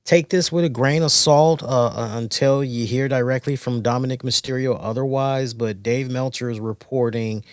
[SPEAKER 2] Take this with a grain of salt until you hear directly from Dominic Mysterio otherwise. But Dave Meltzer is reporting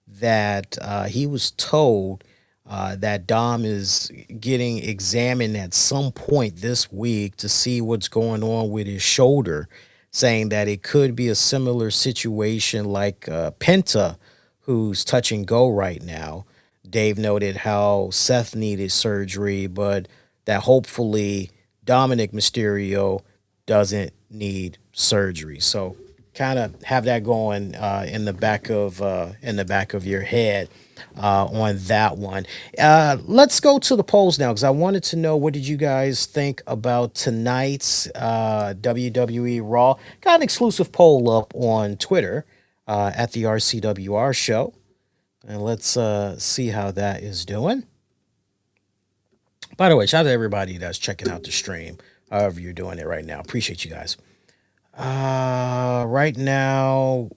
[SPEAKER 2] that he was told that Dom is getting examined at some point this week to see what's going on with his shoulder, saying that it could be a similar situation like Penta, who's touch and go right now. Dave noted how Seth needed surgery, but that hopefully Dominic Mysterio doesn't need surgery. So kind of have that going in the back of your head on that one. Let's go to the polls now because I wanted to know, what did you guys think about tonight's WWE Raw? Got an exclusive poll up on Twitter at the RCWR show. And let's see how that is doing. By the way, shout out to everybody that's checking out the stream, however you're doing it right now. Appreciate you guys. Right now,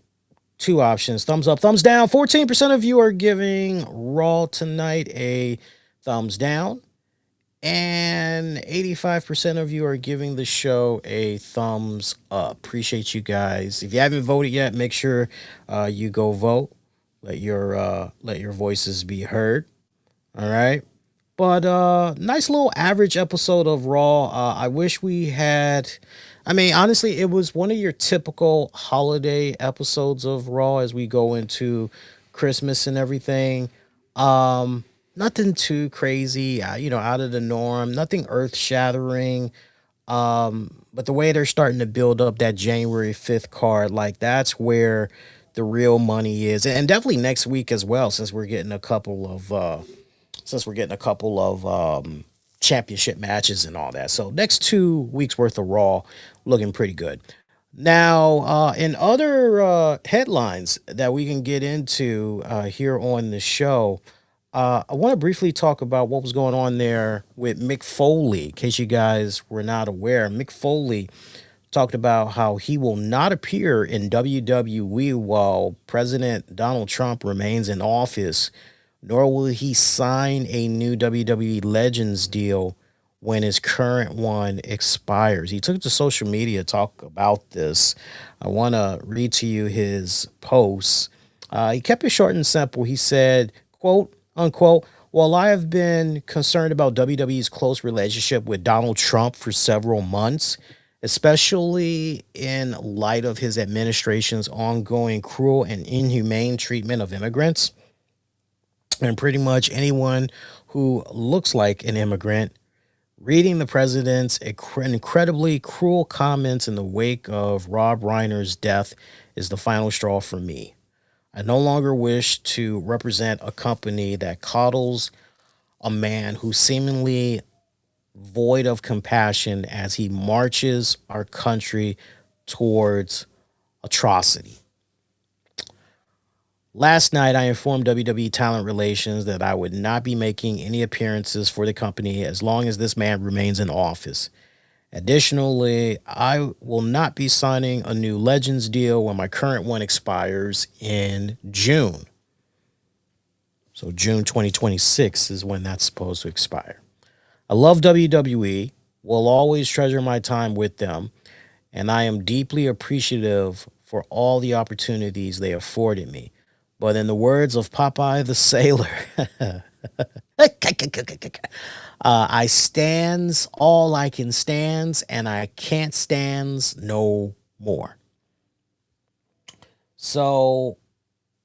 [SPEAKER 2] 2 options. Thumbs up, thumbs down. 14% of you are giving Raw tonight a thumbs down. And 85% of you are giving the show a thumbs up. Appreciate you guys. If you haven't voted yet, make sure you go vote. Let your voices be heard. All right. But nice little average episode of Raw. I wish we had. I mean, honestly, it was one of your typical holiday episodes of Raw as we go into Christmas and everything. Nothing too crazy, out of the norm. Nothing earth shattering. But the way they're starting to build up that January 5th card, like that's where the real money is, and definitely next week as well, since we're getting a couple of championship matches and all that. So next 2 weeks worth of Raw looking pretty good. Now, in other headlines that we can get into here on the show, I want to briefly talk about what was going on there with Mick Foley. In case you guys were not aware, Mick Foley talked about how he will not appear in WWE while President Donald Trump remains in office, nor will he sign a new WWE Legends deal when his current one expires. He took to social media to talk about this. I want to read to you his posts. He kept it short and simple. He said, quote, unquote, "While I have been concerned about WWE's close relationship with Donald Trump for several months, especially in light of his administration's ongoing cruel and inhumane treatment of immigrants, And pretty much anyone who looks like an immigrant reading the president's incredibly cruel comments in the wake of Rob Reiner's death is the final straw for me. I no longer wish to represent a company that coddles a man who's seemingly void of compassion as he marches our country towards atrocity. Last night, I informed WWE Talent Relations that I would not be making any appearances for the company as long as this man remains in office. Additionally, I will not be signing a new Legends deal when my current one expires in June. So June 2026 is when that's supposed to expire. I love WWE, will always treasure my time with them, and I am deeply appreciative for all the opportunities they afforded me. But in the words of Popeye the Sailor, I stands all I can stands, and I can't stands no more. So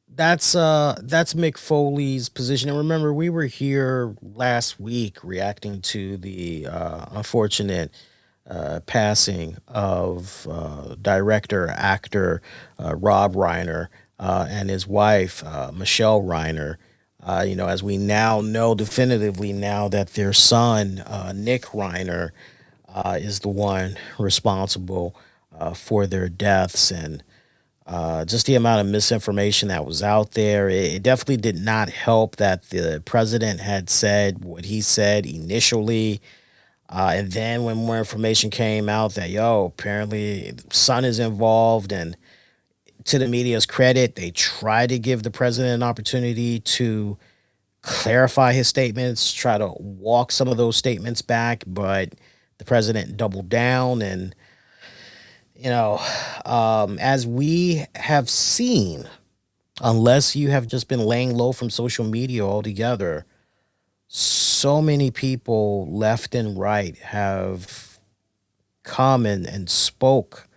[SPEAKER 2] that's Mick Foley's position. And remember, we were here last week reacting to the unfortunate passing of director, actor Rob Reiner and his wife, Michelle Reiner. As we now know definitively now that their son, Nick Reiner, is the one responsible for their deaths. And just the amount of misinformation that was out there, it definitely did not help that the president had said what he said initially. And then when more information came out that, apparently son is involved, and to the media's credit, they tried to give the president an opportunity to clarify his statements, try to walk some of those statements back, but the president doubled down. And, as we have seen, unless you have just been laying low from social media altogether, so many people left and right have come and spoke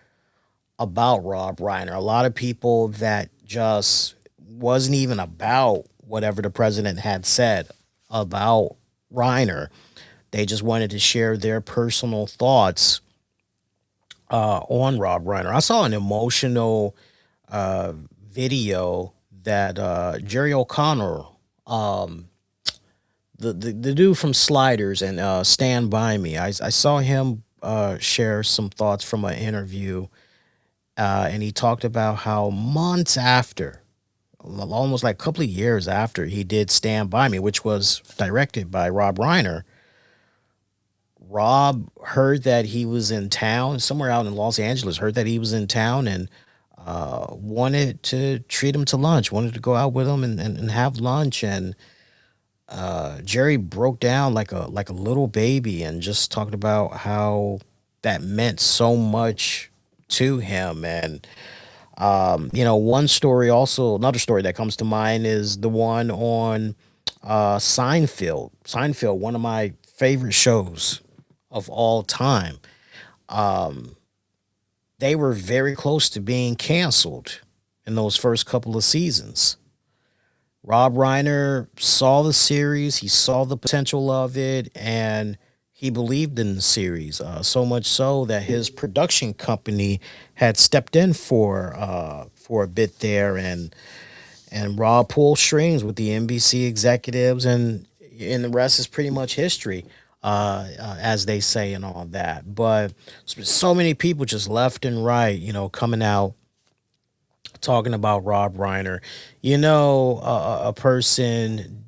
[SPEAKER 2] about Rob Reiner. A lot of people that just wasn't even about whatever the president had said about Reiner. They just wanted to share their personal thoughts on Rob Reiner. I saw an emotional video that Jerry O'Connor, the dude from Sliders and Stand By Me, I saw him share some thoughts from an interview. And he talked about how months after, almost like a couple of years after he did Stand By Me, which was directed by Rob Reiner, Rob heard that he was in town, somewhere out in Los Angeles, heard that he was in town and wanted to treat him to lunch, wanted to go out with him and have lunch. And Jerry broke down like a little baby and just talked about how that meant so much to him. And another story that comes to mind is the one on Seinfeld, one of my favorite shows of all time. They were very close to being canceled in those first couple of seasons. Rob Reiner saw the series, he saw the potential of it, and he believed in the series, so much so that his production company had stepped in for a bit there, and Rob pulled strings with the NBC executives, and the rest is pretty much history, as they say, and all that. But so many people just left and right, coming out talking about Rob Reiner. A person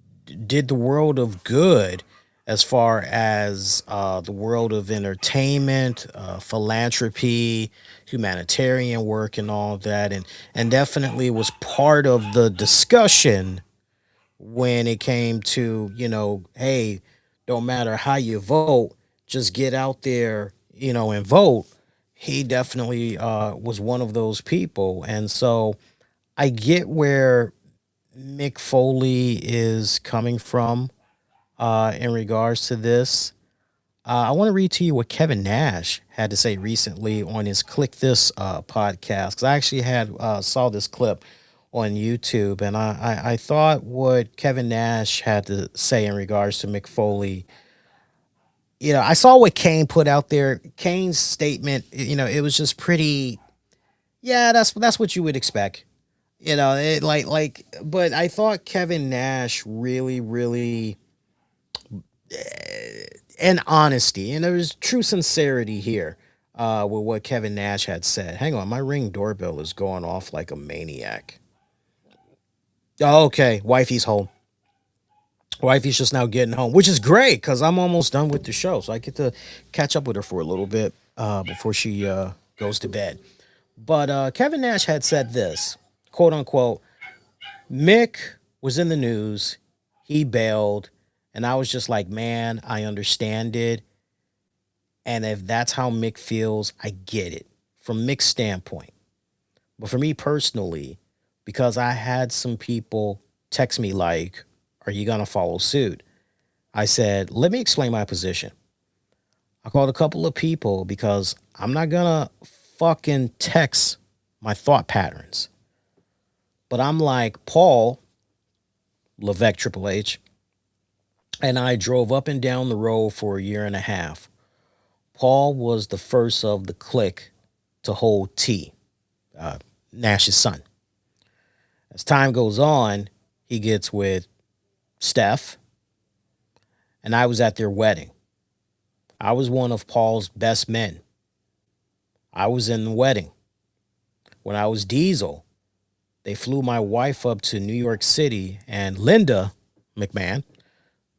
[SPEAKER 2] did the world of good as far as the world of entertainment, philanthropy, humanitarian work, and all that, and definitely was part of the discussion when it came to, hey, don't matter how you vote, just get out there, and vote. He definitely was one of those people. And so I get where Mick Foley is coming from in regards to this. I want to read to you what Kevin Nash had to say recently on his Click This podcast, because I actually saw this clip on YouTube, and I thought what Kevin Nash had to say in regards to Mick Foley. I saw what Kane put out there. Kane's statement, it was just pretty. Yeah, that's what you would expect. But I thought Kevin Nash really, really, and honesty, and there was true sincerity here with what Kevin Nash had said. Hang on, my Ring doorbell is going off like a maniac. Oh, okay, wifey's home. Wifey's just now getting home, which is great because I'm almost done with the show, so I get to catch up with her for a little bit before she goes to bed. But Kevin Nash had said this, quote unquote, Mick was in the news, he bailed, and I was just like, man, I understand it. And if that's how Mick feels, I get it from Mick's standpoint. But for me personally, because I had some people text me like, are you going to follow suit? I said, let me explain my position. I called a couple of people because I'm not going to fucking text my thought patterns. But I'm like, Paul Levesque, Triple H, and I drove up and down the road for a year and a half. Paul was the first of the clique to hold T, Nash's son. As time goes on, he gets with Steph, and I was at their wedding. I was one of Paul's best men. I was in the wedding. When I was Diesel, they flew my wife up to New York City, and Linda McMahon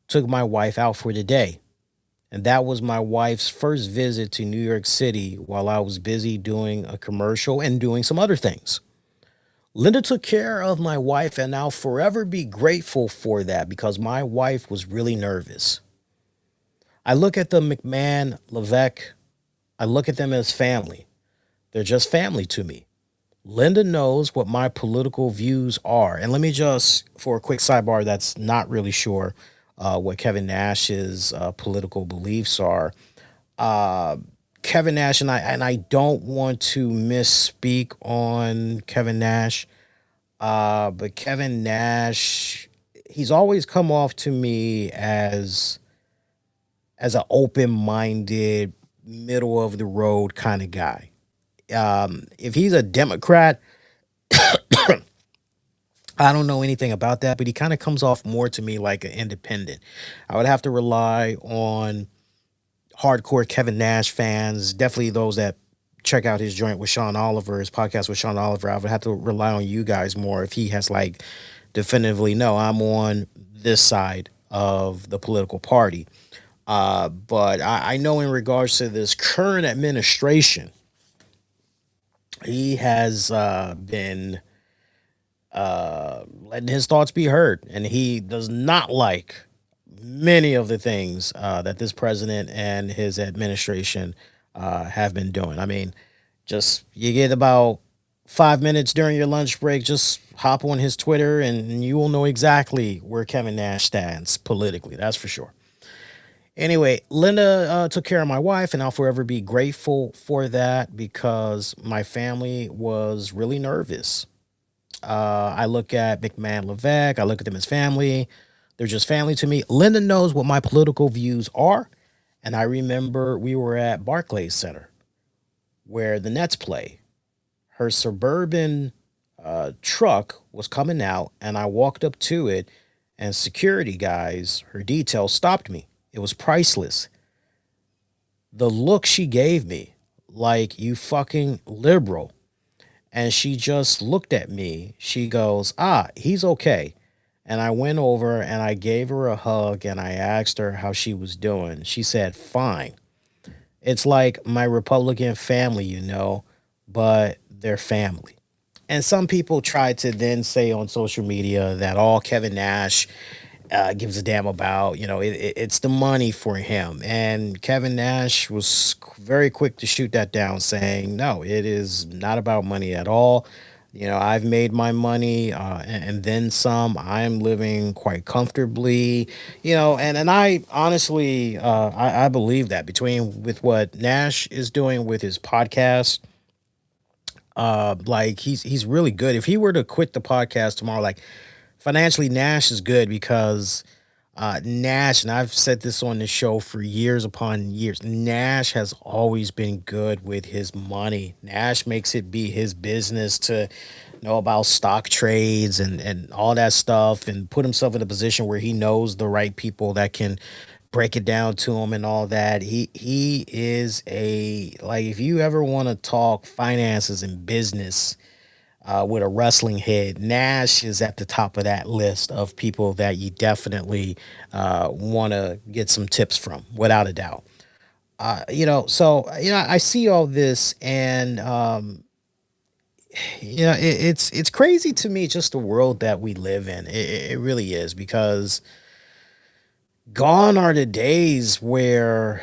[SPEAKER 2] took my wife out for the day. And that was my wife's first visit to New York City while I was busy doing a commercial and doing some other things. Linda took care of my wife, and I'll forever be grateful for that because my wife was really nervous. I look at the McMahon, Levesque, I look at them as family. They're just family to me. Linda knows what my political views are. And let me just, for a quick sidebar that's not really sure what Kevin Nash's political beliefs are. Kevin Nash, and I don't want to misspeak on Kevin Nash, but Kevin Nash, he's always come off to me as an open-minded, middle of the road kind of guy. If he's a Democrat, I don't know anything about that, but he kind of comes off more to me like an independent. I would have to rely on hardcore Kevin Nash fans, definitely those that check out his joint with Sean Oliver, his podcast with Sean Oliver. I would have to rely on you guys more if he has like definitively, no, I'm on this side of the political party. But I know in regards to this current administration, he has been letting his thoughts be heard, and he does not like many of the things that this president and his administration have been doing. I mean, just you get about 5 minutes during your lunch break, just hop on his Twitter, and you will know exactly where Kevin Nash stands politically. That's for sure. Anyway, Linda took care of my wife, and I'll forever be grateful for that because my family was really nervous. I look at McMahon Levesque. I look at them as family. They're just family to me. Linda knows what my political views are. And I remember we were at Barclays Center where the Nets play. Her Suburban truck was coming out, and I walked up to it, and security guys, her detail, stopped me. It was priceless. The look she gave me, like, you fucking liberal. And she just looked at me. She goes, he's okay. And I went over and I gave her a hug and I asked her how she was doing. She said, fine. It's like my Republican family, but they're family. And some people try to then say on social media that all Kevin Nash gives a damn about, it's the money for him. And Kevin Nash was very quick to shoot that down, saying, no, it is not about money at all. I've made my money and then some. I'm living quite comfortably, and I honestly, I believe that with what Nash is doing with his podcast, Like he's really good. If he were to quit the podcast tomorrow, like financially, Nash is good because Nash, and I've said this on the show for years upon years, Nash has always been good with his money. Nash makes it be his business to know about stock trades and all that stuff and put himself in a position where he knows the right people that can break it down to him and all that. He is a, like, if you ever want to talk finances and business with a wrestling head, Nash is at the top of that list of people that you definitely want to get some tips from, without a doubt. So I see all this, and it's crazy to me, just the world that we live in. It really is, because gone are the days where,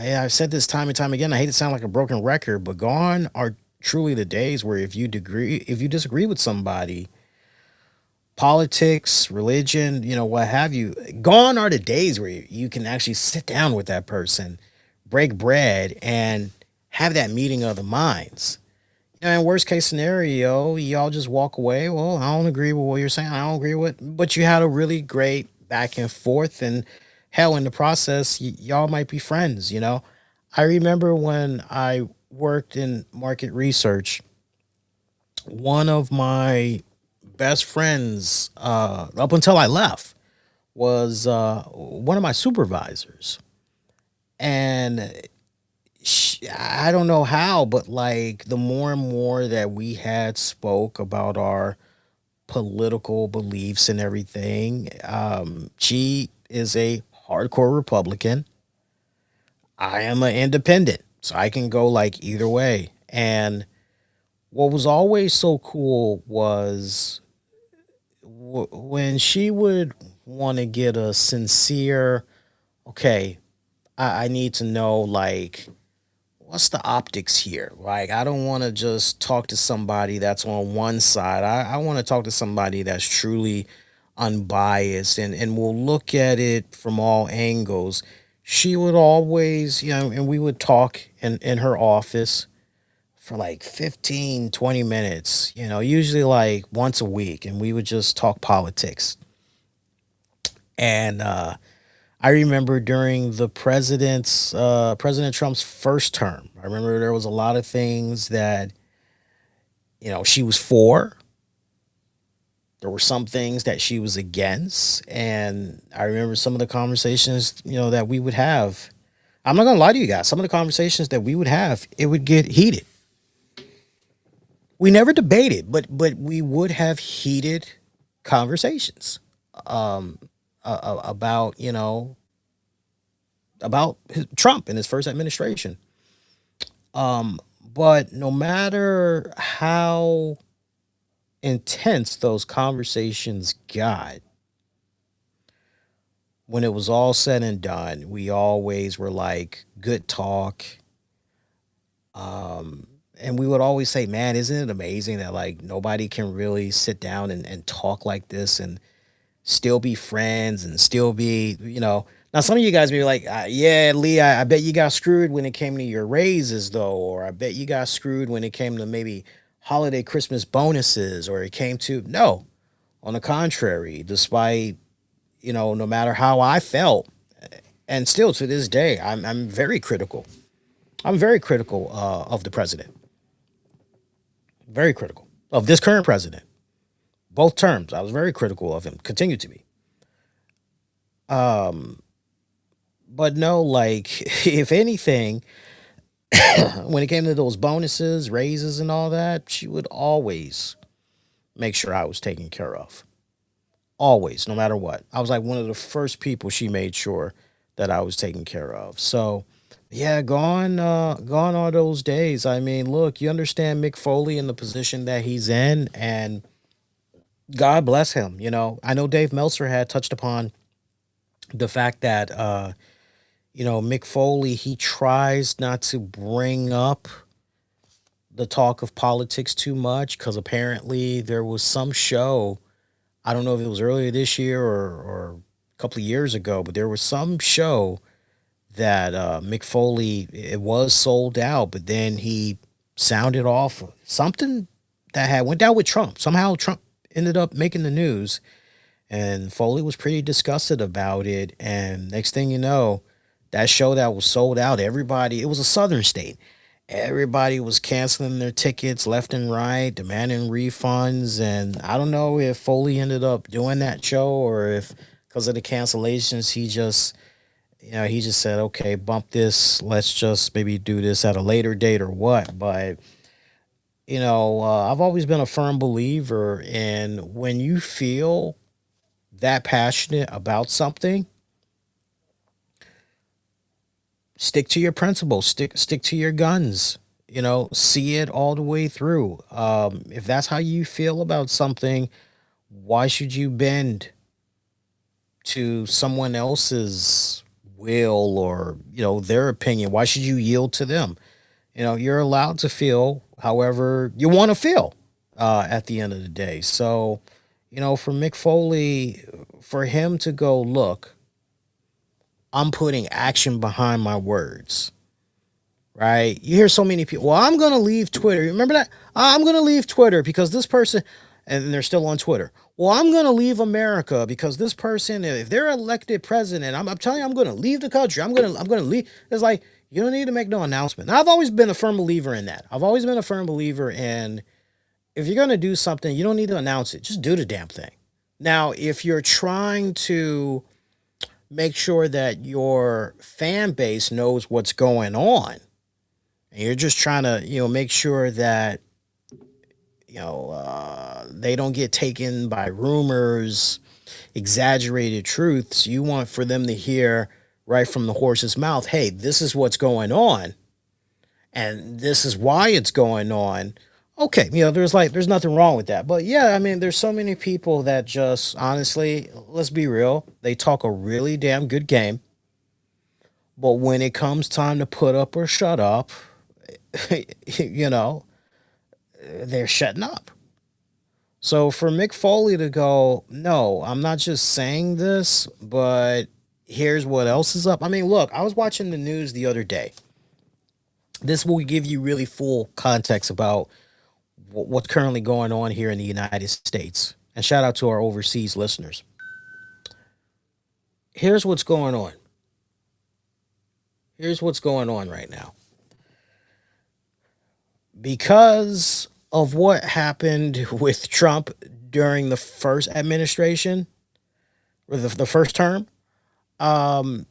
[SPEAKER 2] yeah, I've said this time and time again. I hate to sound like a broken record, but gone are truly the days where if you disagree with somebody, politics, religion, what have you, gone are the days where you can actually sit down with that person, break bread, and have that meeting of the minds. In worst case scenario, y'all just walk away. Well, I don't agree with what you're saying. I don't agree with, but you had a really great back and forth, and hell, in the process, y'all might be friends. I remember when I worked in market research, one of my best friends, up until I left, was one of my supervisors, and I don't know how, but like the more and more that we had spoke about our political beliefs and everything, she is a hardcore Republican. I am an independent, so I can go like either way. And what was always so cool was when she would want to get a sincere, okay, I need to know, like, what's the optics here? Like, I don't want to just talk to somebody that's on one side. I want to talk to somebody that's truly unbiased, and will look at it from all angles. She would always, and we would talk in her office for like 15, 20 minutes, usually like once a week, and we would just talk politics. And I remember during the President Trump's first term, I remember there was a lot of things that, she was for. There were some things that she was against. And I remember some of the conversations, that we would have. I'm not going to lie to you guys. Some of the conversations that we would have, it would get heated. We never debated, but we would have heated conversations about, about Trump and his first administration. But no matter how intense those conversations got, when it was all said and done, we always were like, good talk. And we would always say, man, isn't it amazing that like nobody can really sit down and talk like this and still be friends and still be, Now, some of you guys may be like, yeah, Lee, I bet you got screwed when it came to your raises, though, or I bet you got screwed when it came to maybe holiday Christmas bonuses, or it came to, no, on the contrary, despite, no matter how I felt, and still to this day, I'm very critical. I'm very critical of the president, very critical of this current president. Both terms, I was very critical of him, continue to be. But no, like, if anything, when it came to those bonuses, raises, and all that, she would always make sure I was taken care of. Always, no matter what. I was like one of the first people she made sure that I was taken care of. So, yeah, gone are those days. I mean, look, you understand Mick Foley in the position that he's in, and God bless him. I know Dave Meltzer had touched upon the fact that, Mick Foley, he tries not to bring up the talk of politics too much, because apparently there was some show, I don't know if it was earlier this year or a couple of years ago, but there was some show that Mick Foley, it was sold out, but then he sounded off something that had went down with Trump. Somehow Trump ended up making the news, and Foley was pretty disgusted about it. And next thing you know, that show that was sold out, everybody, it was a southern state. Everybody was canceling their tickets left and right, demanding refunds. And I don't know if Foley ended up doing that show or if because of the cancellations, he just said, okay, bump this. Let's just maybe do this at a later date or what. But, I've always been a firm believer in when you feel that passionate about something, stick to your principles, stick to your guns, see it all the way through. If that's how you feel about something, why should you bend to someone else's will or, their opinion? Why should you yield to them? You're allowed to feel however you want to feel at the end of the day. So, for Mick Foley, for him to go, look, I'm putting action behind my words, right? You hear so many people, well, I'm going to leave Twitter. Remember that? I'm going to leave Twitter because this person, and they're still on Twitter. Well, I'm going to leave America because this person, if they're elected president, I'm telling you, I'm going to leave the country. I'm going to leave. It's like, you don't need to make no announcement. Now, I've always been a firm believer in that. I've always been a firm believer in if you're going to do something, you don't need to announce it. Just do the damn thing. Now, if you're trying to make sure that your fan base knows what's going on, and you're just trying to, make sure that, they don't get taken by rumors, exaggerated truths. You want for them to hear right from the horse's mouth, hey, this is what's going on, and this is why it's going on. Okay, there's nothing wrong with that. But yeah, I mean, there's so many people that just, honestly, let's be real, they talk a really damn good game. But when it comes time to put up or shut up, they're shutting up. So for Mick Foley to go, no, I'm not just saying this, but here's what else is up. I mean, look, I was watching the news the other day. This will give you really full context about what's currently going on here in the United States. And shout out to our overseas listeners. Here's what's going on. Here's what's going on right now. Because of what happened with Trump during the first administration, or the first term, a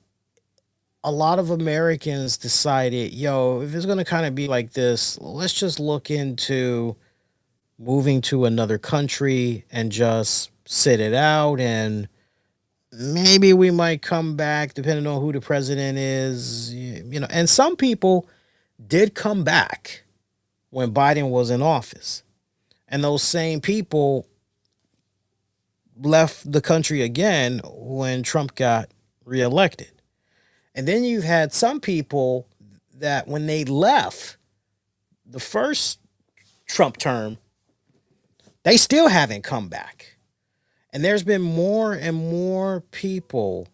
[SPEAKER 2] lot of Americans decided, if it's going to kind of be like this, let's just look into moving to another country and just sit it out, and maybe we might come back depending on who the president is, and some people did come back when Biden was in office, and those same people left the country again when Trump got reelected. And then you've had some people that when they left the first Trump term, they still haven't come back. And there's been more and more people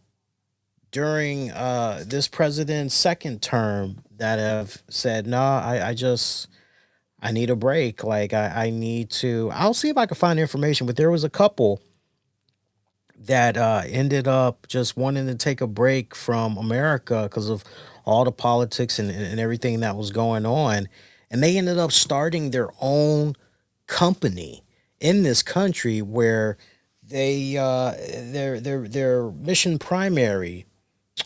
[SPEAKER 2] during this president's second term that have said, no, I need a break. Like, I need to, I'll see if I can find information, but there was a couple that ended up just wanting to take a break from America because of all the politics and everything that was going on. And they ended up starting their own company in this country where they their mission primary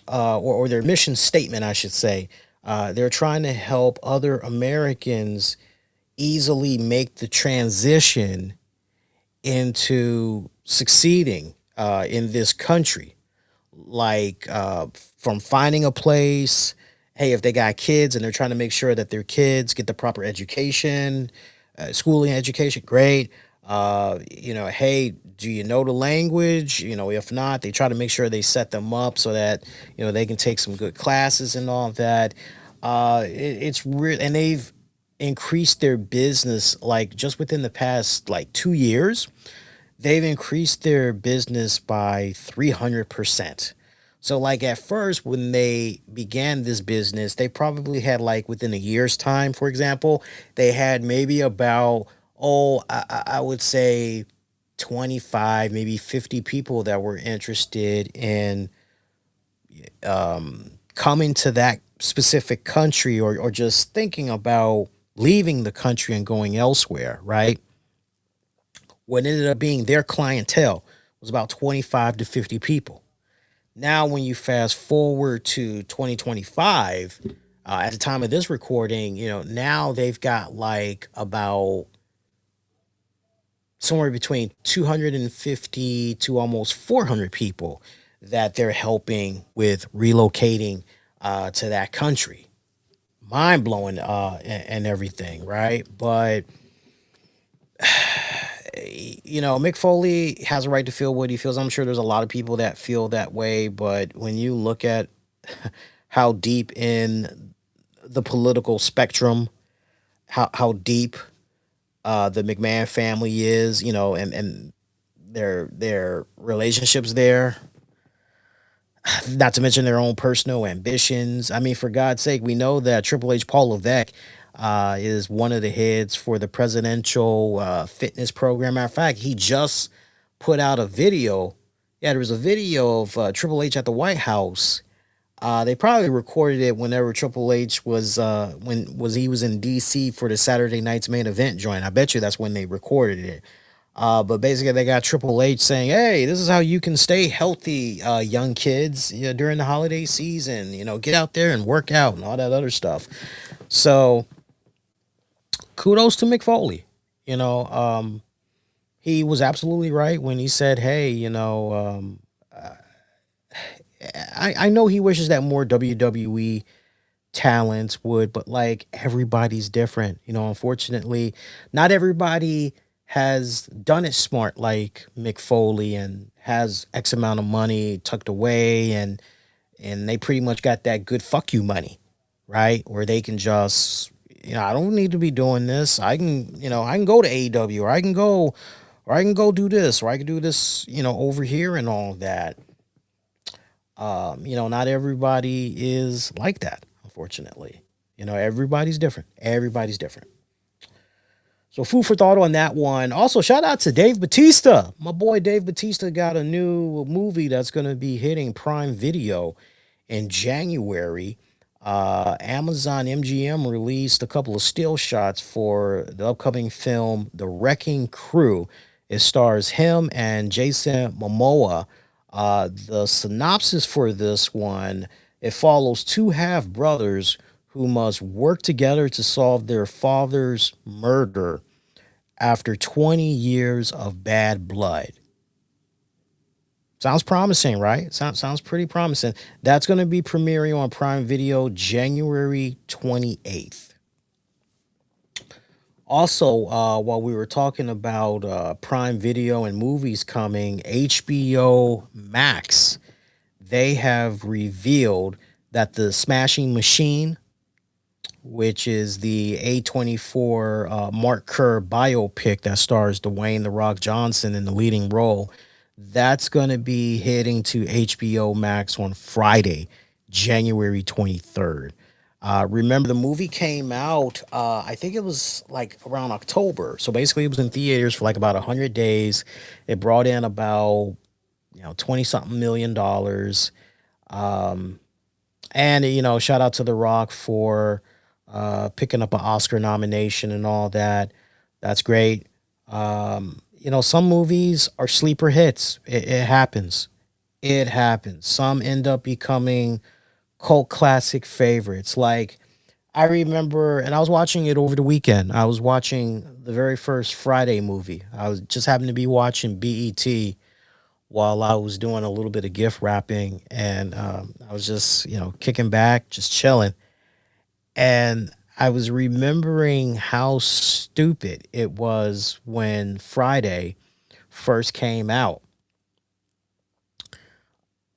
[SPEAKER 2] or their mission statement, I should say, they're trying to help other Americans easily make the transition into succeeding in this country, like from finding a place. Hey, if they got kids and they're trying to make sure that their kids get the proper education, schooling education, great. Hey, do you know the language? If not, they try to make sure they set them up so that, they can take some good classes and all of that. It's real. And they've increased their business, like just within the past, 2 years, they've increased their business by 300%. So like at first when they began this business, they probably had like within a year's time, for example, they had maybe about I would say 25, maybe 50 people that were interested in coming to that specific country or just thinking about leaving the country and going elsewhere, right? What ended up being their clientele was about 25 to 50 people. Now, when you fast forward to 2025, at the time of this recording, now they've got like about somewhere between 250 to almost 400 people that they're helping with relocating to that country. Mind blowing and everything, right? But Mick Foley has a right to feel what he feels. I'm sure there's a lot of people that feel that way, but when you look at how deep in the political spectrum, how deep the McMahon family is, and their relationships there, not to mention their own personal ambitions. I mean, for God's sake, we know that Triple H Paul Levesque is one of the heads for the presidential fitness program. Matter of fact, he just put out a video. Yeah, there was a video of Triple H at the White House. They probably recorded it whenever Triple H was he was in DC for the Saturday night's main event joint. I bet you that's when they recorded it. But basically, they got Triple H saying, "Hey, this is how you can stay healthy, young kids, during the holiday season. Get out there and work out and all that other stuff." So, kudos to Mick Foley. He was absolutely right when he said, "Hey, I know he wishes that more WWE talents would, but like everybody's different. Unfortunately, not everybody has done it smart like Mick Foley and has X amount of money tucked away and they pretty much got that good fuck you money, right? Where they can just, I don't need to be doing this. I can go to AEW or I can go do this or I can do this, over here and all that. Not everybody is like that, unfortunately. Everybody's different. Everybody's different. So food for thought on that one. Also, shout out to Dave Bautista. My boy Dave Bautista got a new movie that's going to be hitting Prime Video in January. Amazon MGM released a couple of still shots for the upcoming film, The Wrecking Crew. It stars him and Jason Momoa. The synopsis for this one, it follows two half brothers who must work together to solve their father's murder after 20 years of bad blood. Sounds promising, right? Sounds pretty promising. That's going to be premiering on Prime Video January 28th. Also, while we were talking about Prime Video and movies coming, HBO Max, they have revealed that the Smashing Machine, which is the A24 Mark Kerr biopic that stars Dwayne "The Rock" Johnson in the leading role, that's going to be hitting to HBO Max on Friday, January 23rd. Remember, the movie came out, I think it was like around October. So basically, it was in theaters for like about 100 days. It brought in about, 20 something million dollars. And, shout out to The Rock for picking up an Oscar nomination and all that. That's great. Some movies are sleeper hits. It happens. It happens. Some end up becoming cult classic favorites. Like, I remember, and I was watching it over the weekend. I was watching the very first Friday movie. I was just happened to be watching BET while I was doing a little bit of gift wrapping, and I was just, kicking back, just chilling. And I was remembering how stupid it was when Friday first came out.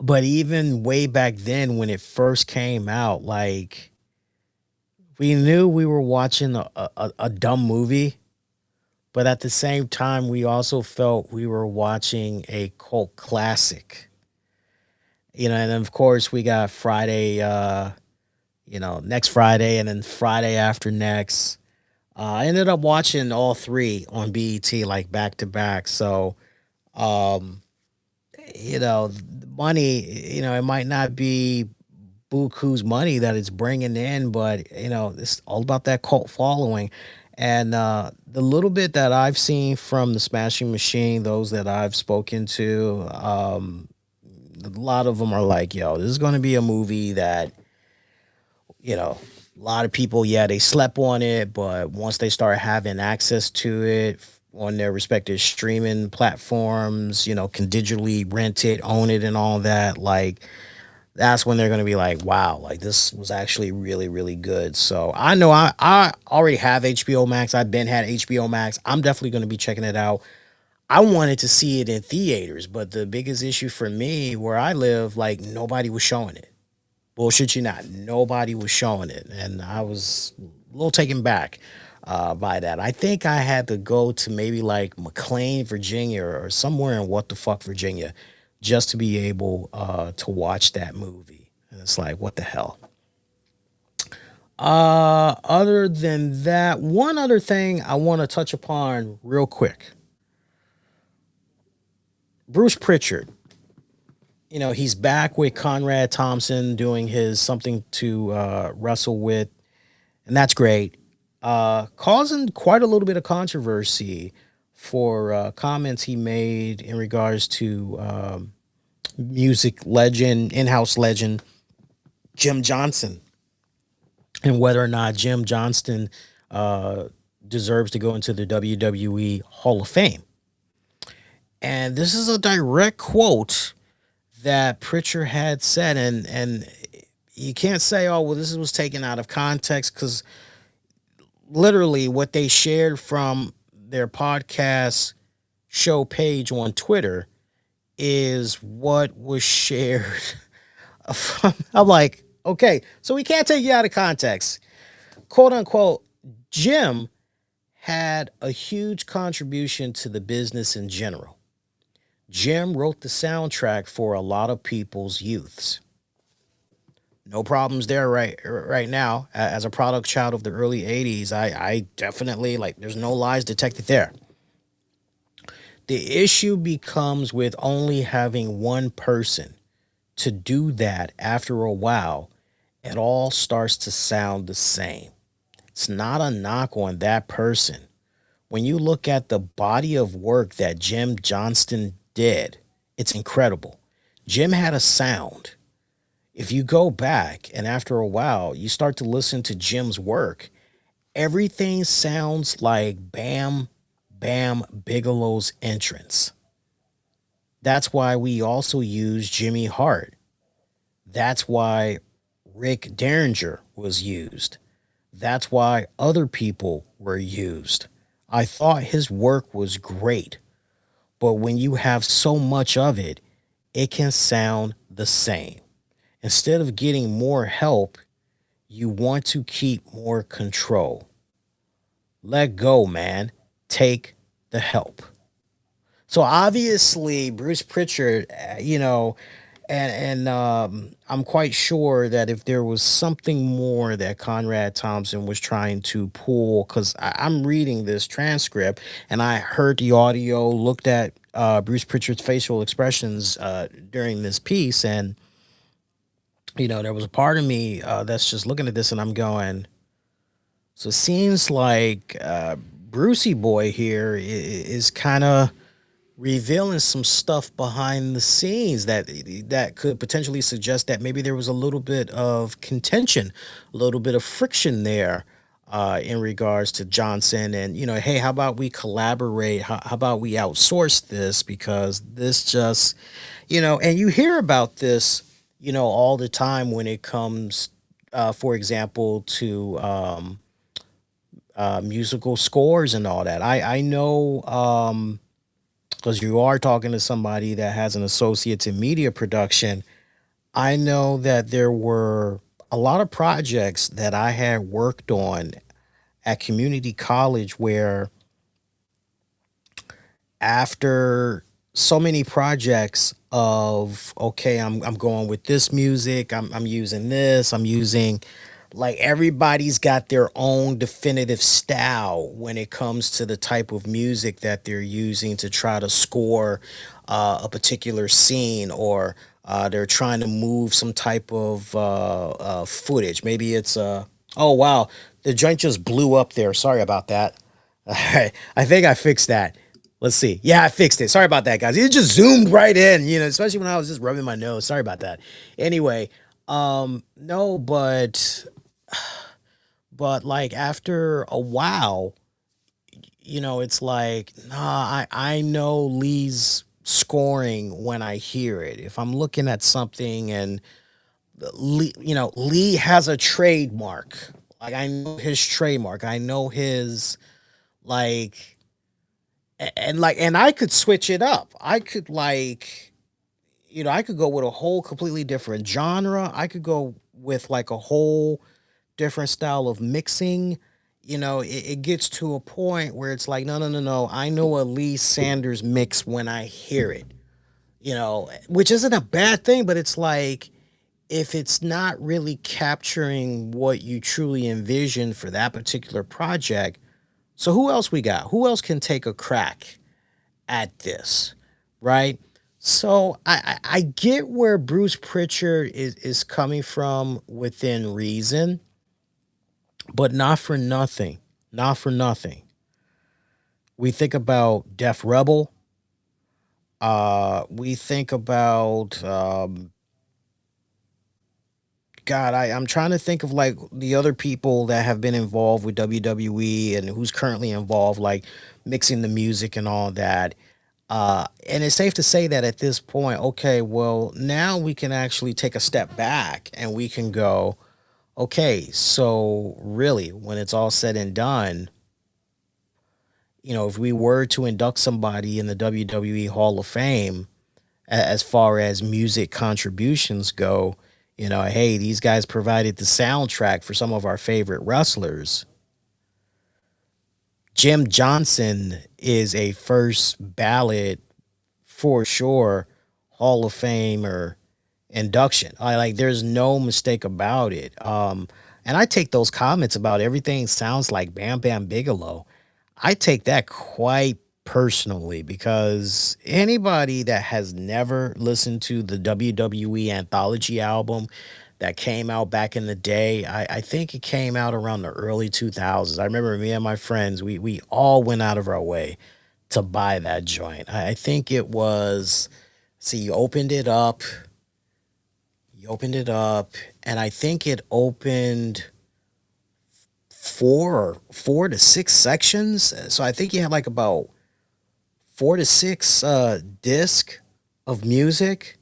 [SPEAKER 2] But even way back then, when it first came out, like, we knew we were watching a dumb movie, but at the same time, we also felt we were watching a cult classic. And then of course we got Friday, next Friday, and then Friday after next. I ended up watching all three on BET like back to back. So, um, the money, it might not be buku's money that it's bringing in, but it's all about that cult following. And the little bit that I've seen from the Smashing Machine, those that I've spoken to, a lot of them are like, "Yo, this is going to be a movie that a lot of people, yeah, they slept on it, but once they start having access to it on their respective streaming platforms, can digitally rent it, own it, and all that, like that's when they're going to be like, wow, like this was actually really, really good." So I know I already have HBO Max. I've been had HBO Max. I'm definitely going to be checking it out. I wanted to see it in theaters, but the biggest issue for me where I live, like nobody was showing it. Bullshit you not. Nobody was showing it. And I was a little taken back by that. I think I had to go to maybe like McLean, Virginia, or somewhere in what the fuck, Virginia, just to be able to watch that movie. And it's like, what the hell? Other than that, one other thing I want to touch upon real quick. Bruce Pritchard, he's back with Conrad Thompson doing his something to wrestle with, and that's great. Causing quite a little bit of controversy for comments he made in regards to music legend, in-house legend Jim Johnston, and whether or not Jim Johnston deserves to go into the WWE Hall of Fame. And this is a direct quote that Pritchard had said, and you can't say, "Oh, well, this was taken out of context," because literally what they shared from their podcast show page on Twitter is what was shared. I'm like, okay, so we can't take you out of context. "Quote unquote, Jim had a huge contribution to the business in general. Jim wrote the soundtrack for a lot of people's youths. No problems there right now. As a product child of the early 80s, I definitely, like, there's no lies detected there. The issue becomes with only having one person to do that. After a while, it all starts to sound the same. It's not a knock on that person. When you look at the body of work that Jim Johnston did, it's incredible. Jim had a sound. If you go back and after a while you start to listen to Jim's work, everything sounds like Bam Bam Bigelow's entrance. That's why we also use Jimmy Hart. That's why Rick Derringer was used. That's why other people were used. I thought his work was great, but when you have so much of it, it can sound the same. Instead of getting more help, you want to keep more control. Let go, man. Take the help." So obviously, Bruce Pritchard, and I'm quite sure that if there was something more that Conrad Thompson was trying to pull, because I'm reading this transcript and I heard the audio, looked at Bruce Pritchard's facial expressions during this piece, and there was a part of me that's just looking at this and I'm going, so it seems like Brucey boy here is kind of revealing some stuff behind the scenes that could potentially suggest that maybe there was a little bit of contention, a little bit of friction there in regards to Johnson. And hey, how about we collaborate? How about we outsource this, because this just, and you hear about this, all the time when it comes, for example, to musical scores and all that. I know. Because you are talking to somebody that has an associate in media production, I know that there were a lot of projects that I had worked on at community college where after so many projects, of, okay, I'm going with this music, I'm using this, I'm using, like, everybody's got their own definitive style when it comes to the type of music that they're using to try to score a particular scene, or they're trying to move some type of footage. Maybe it's oh wow, the joint just blew up there. Sorry about that. All right, I think I fixed that. Let's see. Yeah, I fixed it. Sorry about that, guys. It just zoomed right in, especially when I was just rubbing my nose. Sorry about that. Anyway, no, but like after a while, it's like, nah, I know Lee's scoring when I hear it. If I'm looking at something and Lee has a trademark. Like, I know his trademark. I know his, like, and I could switch it up. I could, like, I could go with a whole completely different genre. I could go with like a whole different style of mixing. It gets to a point where it's like, no, no, no, no. I know a Lee Sanders mix when I hear it. Which isn't a bad thing, but it's like, if it's not really capturing what you truly envision for that particular project, so who else we got? Who else can take a crack at this, right? So I get where Bruce Pritchard is coming from within reason, but not for nothing. Not for nothing. We think about Def Rebel. We think about God. I'm trying to think of like the other people that have been involved with WWE and who's currently involved, like mixing the music and all that. And it's safe to say that at this point, okay, well, now we can actually take a step back and we can go, okay, so really, when it's all said and done, if we were to induct somebody in the WWE Hall of Fame, as far as music contributions go, hey, these guys provided the soundtrack for some of our favorite wrestlers. Jim Johnson is a first ballot for sure Hall of Fame or induction. I like there's no mistake about it. And I take those comments about everything sounds like Bam Bam Bigelow. I take that quite personally, because anybody that has never listened to the WWE Anthology album that came out back in the day, I think it came out around the early 2000s. I remember me and my friends, we all went out of our way to buy that joint. I think it was, see, you opened it up, and I think it opened four to six sections. So I think you had like about 4 to 6 disc of music.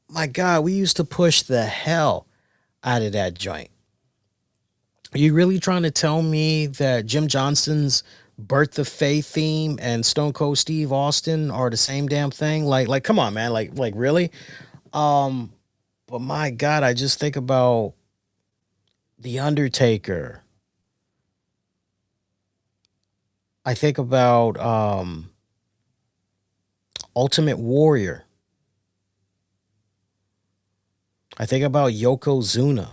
[SPEAKER 2] My God, we used to push the hell out of that joint. Are you really trying to tell me that Jim Johnson's Birth of Faith theme and Stone Cold Steve Austin are the same damn thing? Like, come on, man. Like really? Um, but my God, I just think about The Undertaker. I think about Ultimate Warrior. I think about Yokozuna,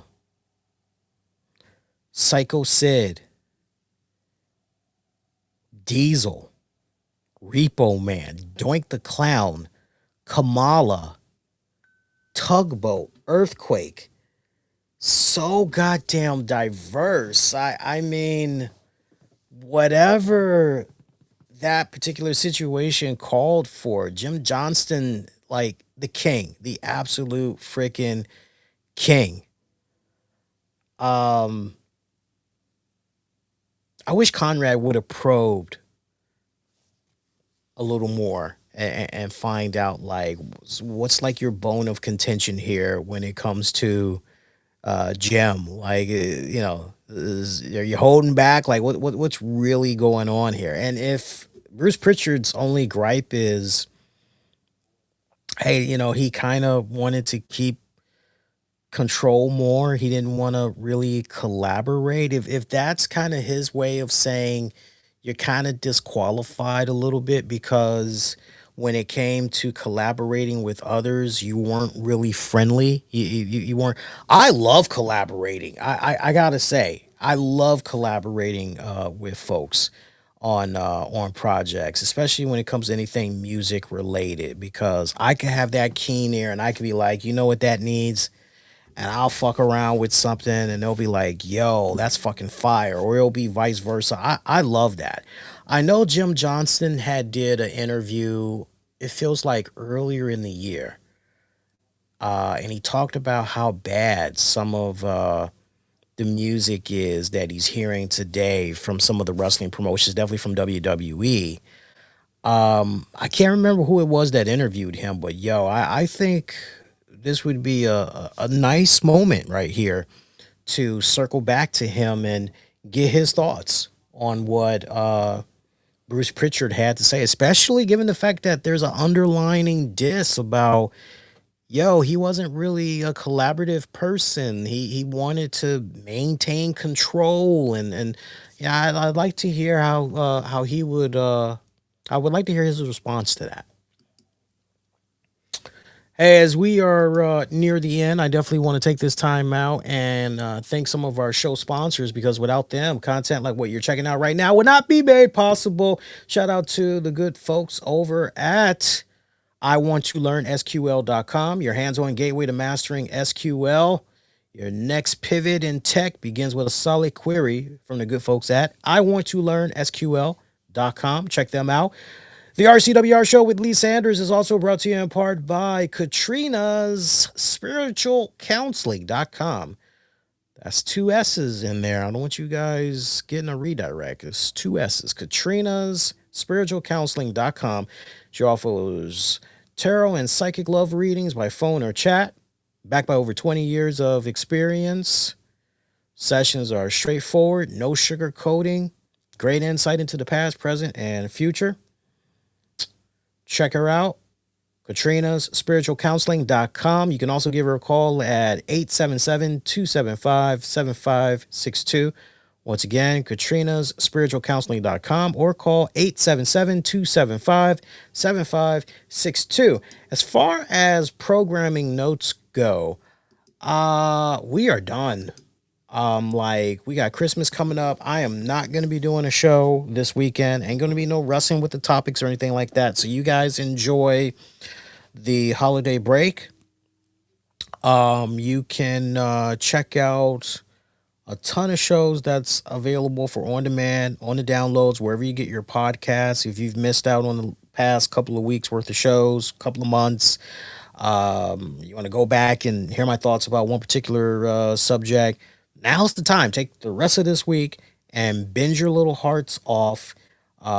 [SPEAKER 2] Psycho Sid, Diesel, Repo Man, Doink the Clown, Kamala, Tugboat, Earthquake. So goddamn diverse. I mean, whatever that particular situation called for, Jim Johnston, like the king, the absolute freaking king. Um, I wish Conrad would have probed a little more and find out like what's like your bone of contention here when it comes to Jim. Like, are you holding back? Like, what's really going on here? And if Bruce Pritchard's only gripe is, hey, he kind of wanted to keep control more. He didn't want to really collaborate. If that's kind of his way of saying you're kind of disqualified a little bit because when it came to collaborating with others, you weren't really friendly. You weren't. I love collaborating. I gotta say, I love collaborating with folks on projects, especially when it comes to anything music related, because I can have that keen ear and I can be like, you know what that needs, and I'll fuck around with something and they'll be like, yo, that's fucking fire. Or it'll be vice versa. I love that. I know Jim Johnston had did an interview, it feels like earlier in the year. And he talked about how bad some of the music is that he's hearing today from some of the wrestling promotions, definitely from WWE. I can't remember who it was that interviewed him, but yo, I think this would be a nice moment right here to circle back to him and get his thoughts on what Bruce Pritchard had to say, especially given the fact that there's an underlining diss about, yo, he wasn't really a collaborative person. He wanted to maintain control, and yeah, I'd like to hear how he would I would like to hear his response to that. Hey, as we are near the end, I definitely want to take this time out and thank some of our show sponsors, because without them, content like what you're checking out right now would not be made possible. Shout out to the good folks over at I Want to Learn SQL.com, your hands-on gateway to mastering SQL. Your next pivot in tech begins with a solid query from the good folks at I Want to Learn SQL.com. Check them out. The RCWR show with Lee Sanders is also brought to you in part by Katrina's Spiritual Counseling.com. That's two S's in there. I don't want you guys getting a redirect. It's two S's. Katrina's Spiritual Counseling.com. She offers tarot and psychic love readings by phone or chat. Backed by over 20 years of experience. Sessions are straightforward, no sugar coating. Great insight into the past, present, and future. Check her out. Katrina's spiritualcounseling.com. You can also give her a call at 877-275-7562. Once again, Katrina's spiritualcounseling.com, or call 877-275-7562. As far as programming notes go, we are done. Like, we got Christmas coming up. I am not going to be doing a show this weekend. Ain't going to be no wrestling with the topics or anything like that. So you guys enjoy the holiday break. You can check out a ton of shows that's available for on demand, on the downloads, wherever you get your podcasts. If you've missed out on the past couple of weeks worth of shows, couple of months, you want to go back and hear my thoughts about one particular subject, now's the time. Take the rest of this week and binge your little hearts off.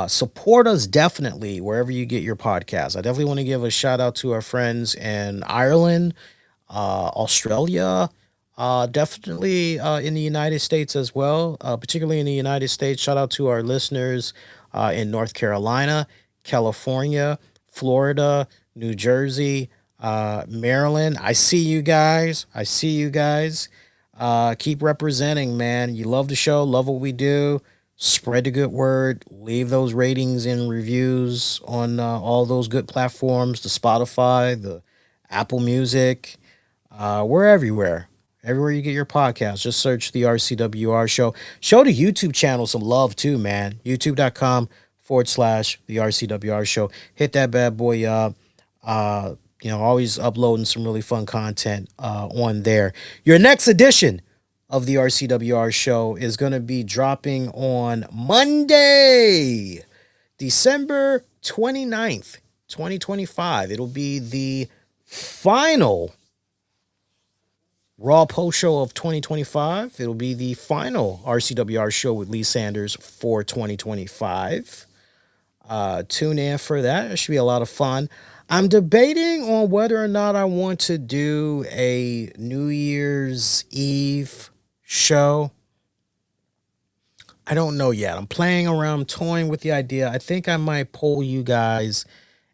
[SPEAKER 2] Support us definitely wherever you get your podcasts. I definitely want to give a shout out to our friends in Ireland, Australia, definitely in the United States as well, particularly in the United States. Shout out to our listeners in North Carolina, California, Florida, New Jersey, Maryland. I see you guys. Keep representing, man. You love the show, love what we do. Spread the good word. Leave those ratings and reviews on all those good platforms, the Spotify, the Apple Music. We're everywhere. Everywhere you get your podcast, just search the RCWR show. Show the YouTube channel some love too, man. YouTube.com/the RCWR show. Hit that bad boy up. Always uploading some really fun content on there. Your next edition of the RCWR show is going to be dropping on Monday, December 29th, 2025. It'll be the final Raw post show of 2025. It'll be the final RCWR show with Lee Sanders for 2025. Tune in for that. It should be a lot of fun. I'm debating on whether or not I want to do a New Year's Eve show. I don't know yet. I'm playing around, toying with the idea. I think I might poll you guys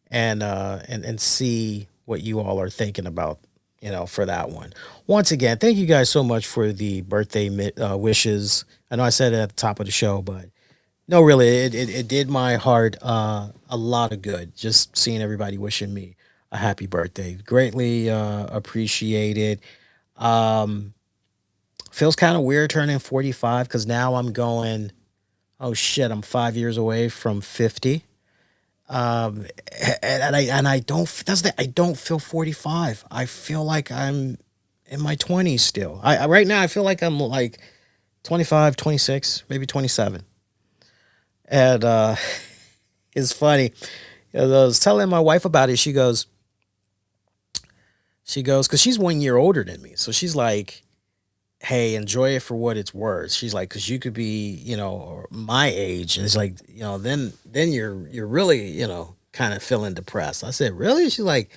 [SPEAKER 2] and see what you all are thinking about, for that one. Once again, thank you guys so much for the birthday wishes. I know I said it at the top of the show, but No, really, it did my heart a lot of good. Just seeing everybody wishing me a happy birthday. Greatly appreciated. Um, Feels kind of weird turning 45 because now I'm going, oh shit, I'm 5 years away from 50. Um, and I don't, that's the, I don't feel 45. I feel like I'm in my 20s still. Right now, I feel like I'm like 25, 26, maybe 27. And it's funny. I was telling my wife about it. She goes, because she's 1 year older than me. So she's like, hey, enjoy it for what it's worth. She's like, because you could be, my age. And it's like, then you're really, kind of feeling depressed. I said, really? She's like,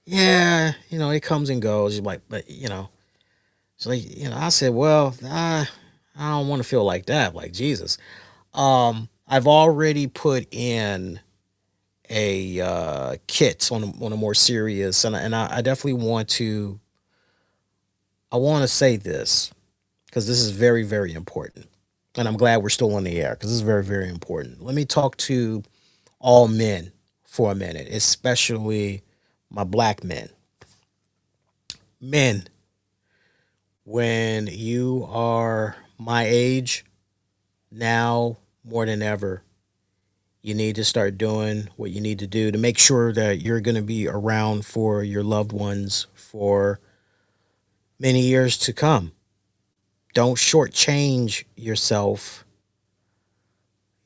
[SPEAKER 2] yeah, it comes and goes. She's like, but, she's like, I said, well, I don't want to feel like that. Like, Jesus. I've already put in a kit on a more serious, and I definitely want to say this because this is very, very important. And I'm glad we're still on the air because this is very, very important. Let me talk to all men for a minute, especially my black men. Men, when you are my age now more than ever, you need to start doing what you need to do to make sure that you're going to be around for your loved ones for many years to come. Don't shortchange yourself.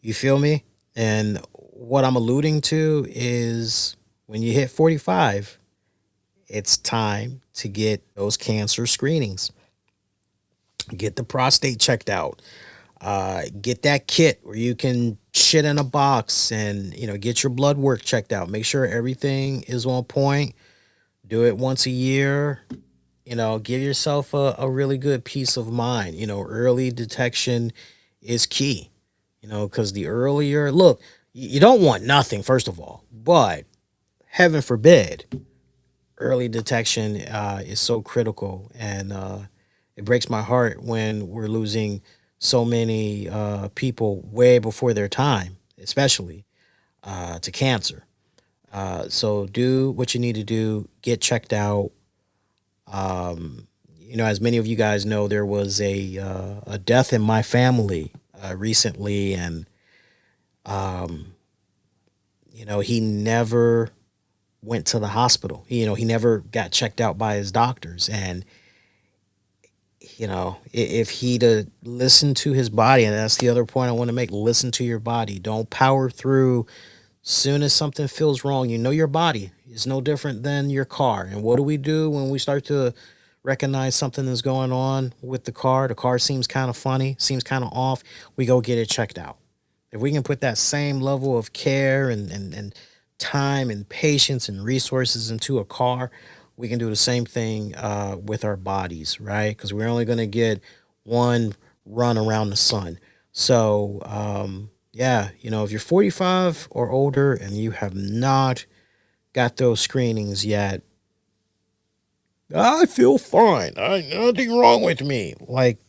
[SPEAKER 2] You feel me? And what I'm alluding to is when you hit 45, it's time to get those cancer screenings. Get the prostate checked out. Get that kit where you can shit in a box and get your blood work checked out. Make sure everything is on point. Do it once a year. Give yourself a really good peace of mind. Early detection is key. Because the earlier, look, you don't want nothing, first of all, but heaven forbid, early detection is so critical. And it breaks my heart when we're losing so many people way before their time, especially to cancer. So do what you need to do, get checked out. As many of you guys know, there was a death in my family recently, and he never went to the hospital. He never got checked out by his doctors, and if he'd listened to his body, and that's the other point I want to make: listen to your body. Don't power through. Soon as something feels wrong, your body is no different than your car. And what do we do when we start to recognize something is going on with the car? The car seems kind of funny, seems kind of off. We go get it checked out. If we can put that same level of care and time and patience and resources into a car, we can do the same thing with our bodies, right? Because we're only going to get one run around the sun. So, yeah, if you're 45 or older and you have not got those screenings yet, I feel fine. Nothing wrong with me. Like,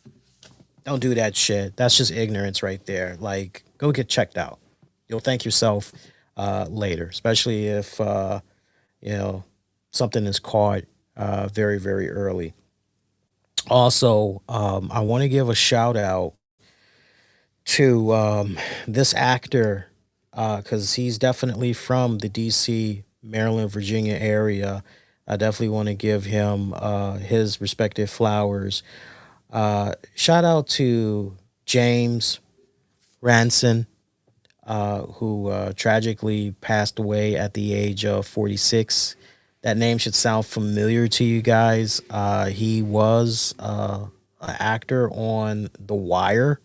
[SPEAKER 2] don't do that shit. That's just ignorance right there. Like, go get checked out. You'll thank yourself later, especially if you know something is caught very, very early. Also, I want to give a shout out to this actor because he's definitely from the DC, Maryland, Virginia area. I definitely want to give him his respective flowers. Shout out to James Ranson, who tragically passed away at the age of 46. That name should sound familiar to you guys. He was an actor on The Wire.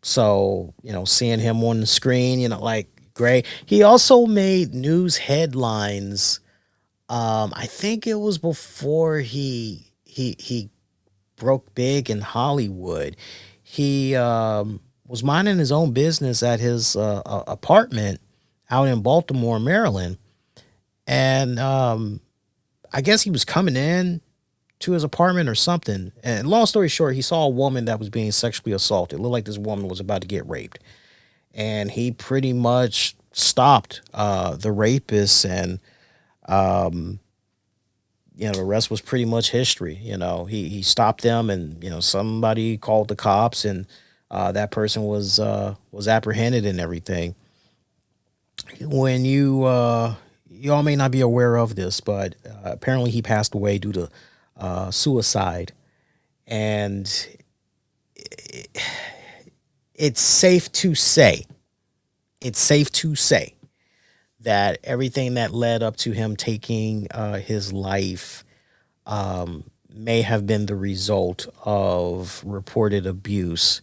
[SPEAKER 2] So, seeing him on the screen, like great. He also made news headlines. I think it was before he broke big in Hollywood. He was minding his own business at his apartment out in Baltimore, Maryland. And I guess he was coming in to his apartment or something. And long story short, he saw a woman that was being sexually assaulted. It looked like this woman was about to get raped. And he pretty much stopped the rapist, and the rest was pretty much history. He stopped them, and somebody called the cops, and that person was apprehended and everything. When you all may not be aware of this, but apparently he passed away due to suicide, and it's safe to say, that everything that led up to him taking his life may have been the result of reported abuse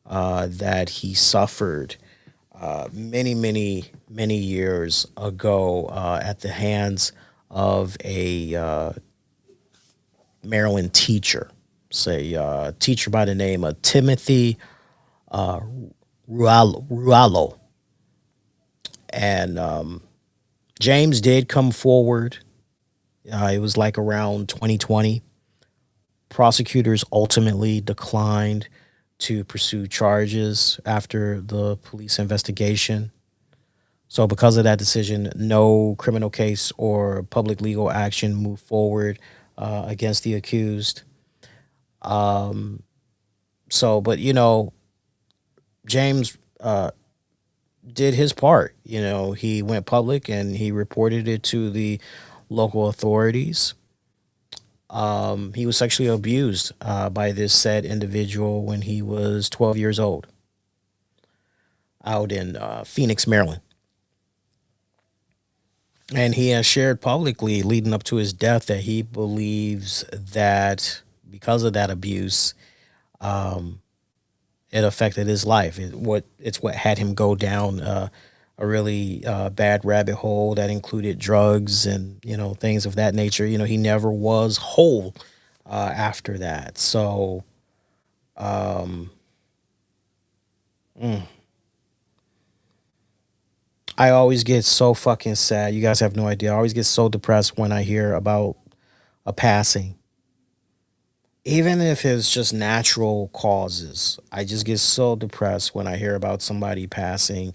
[SPEAKER 2] that he suffered many years ago at the hands of a Maryland teacher. Say teacher by the name of Timothy Rualo. And James did come forward. It was like around 2020. Prosecutors ultimately declined to pursue charges after the police investigation. So because of that decision, no criminal case or public legal action moved forward against the accused. But James did his part. He went public and he reported it to the local authorities. He was sexually abused by this said individual when he was 12 years old out in Phoenix, Maryland. And he has shared publicly leading up to his death that he believes that because of that abuse, it affected his life. It's what had him go down a really bad rabbit hole that included drugs and things of that nature. He never was whole after that. So, I always get so fucking sad. You guys have no idea. I always get so depressed when I hear about a passing. Even if it's just natural causes, I just get so depressed when I hear about somebody passing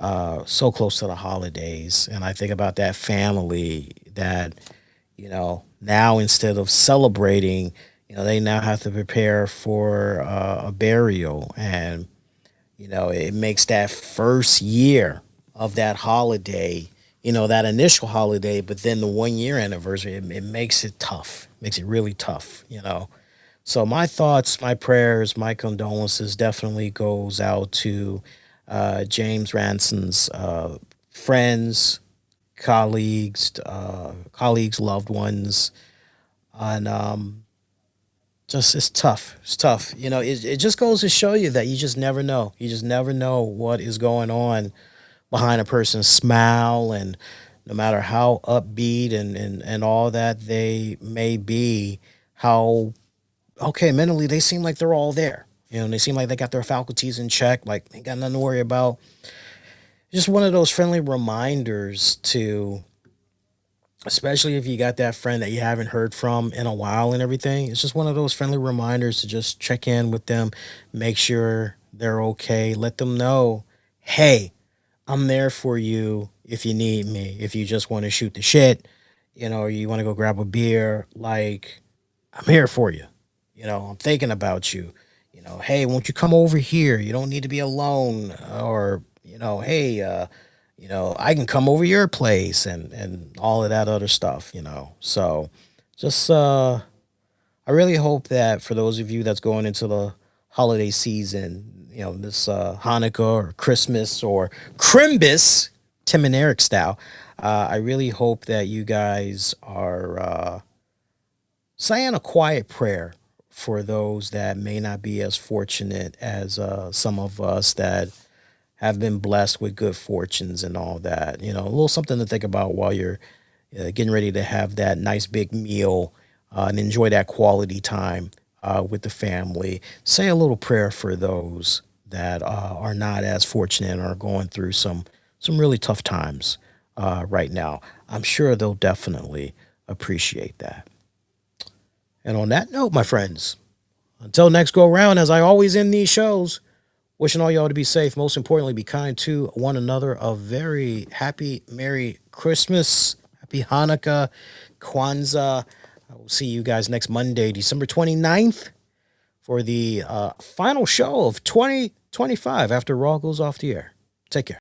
[SPEAKER 2] so close to the holidays. And I think about that family that, now instead of celebrating, they now have to prepare for a burial. And, it makes that first year of that holiday, that initial holiday, but then the 1 year anniversary, it makes it tough, makes it really tough. So my thoughts, my prayers, my condolences definitely goes out to James Ranson's friends, colleagues, loved ones, and just it's tough. It's tough. It just goes to show you that you just never know. You just never know what is going on behind a person's smile, and no matter how upbeat and all that they may be, how okay, mentally they seem like they're all there. And they seem like they got their faculties in check, like they got nothing to worry about. Just one of those friendly reminders to, especially if you got that friend that you haven't heard from in a while and everything. It's just one of those friendly reminders to just check in with them, make sure they're okay, let them know, hey, I'm there for you if you need me. If you just want to shoot the shit, or you want to go grab a beer, like I'm here for you. I'm thinking about you. Hey, won't you come over here? You don't need to be alone. Or, hey, I can come over your place and all of that other stuff. So just, I really hope that for those of you that's going into the holiday season, this Hanukkah or Christmas or Crimbus, Tim and Eric style, I really hope that you guys are saying a quiet prayer for those that may not be as fortunate as some of us that have been blessed with good fortunes and all that. A little something to think about while you're getting ready to have that nice big meal and enjoy that quality time with the family. Say a little prayer for those that are not as fortunate and are going through some really tough times right now. I'm sure they'll definitely appreciate that. And on that note, my friends, until next go around, as I always end these shows, wishing all y'all to be safe. Most importantly, be kind to one another. A very happy, Merry Christmas. Happy Hanukkah, Kwanzaa. I will see you guys next Monday, December 29th, for the final show of 2025 after Raw goes off the air. Take care.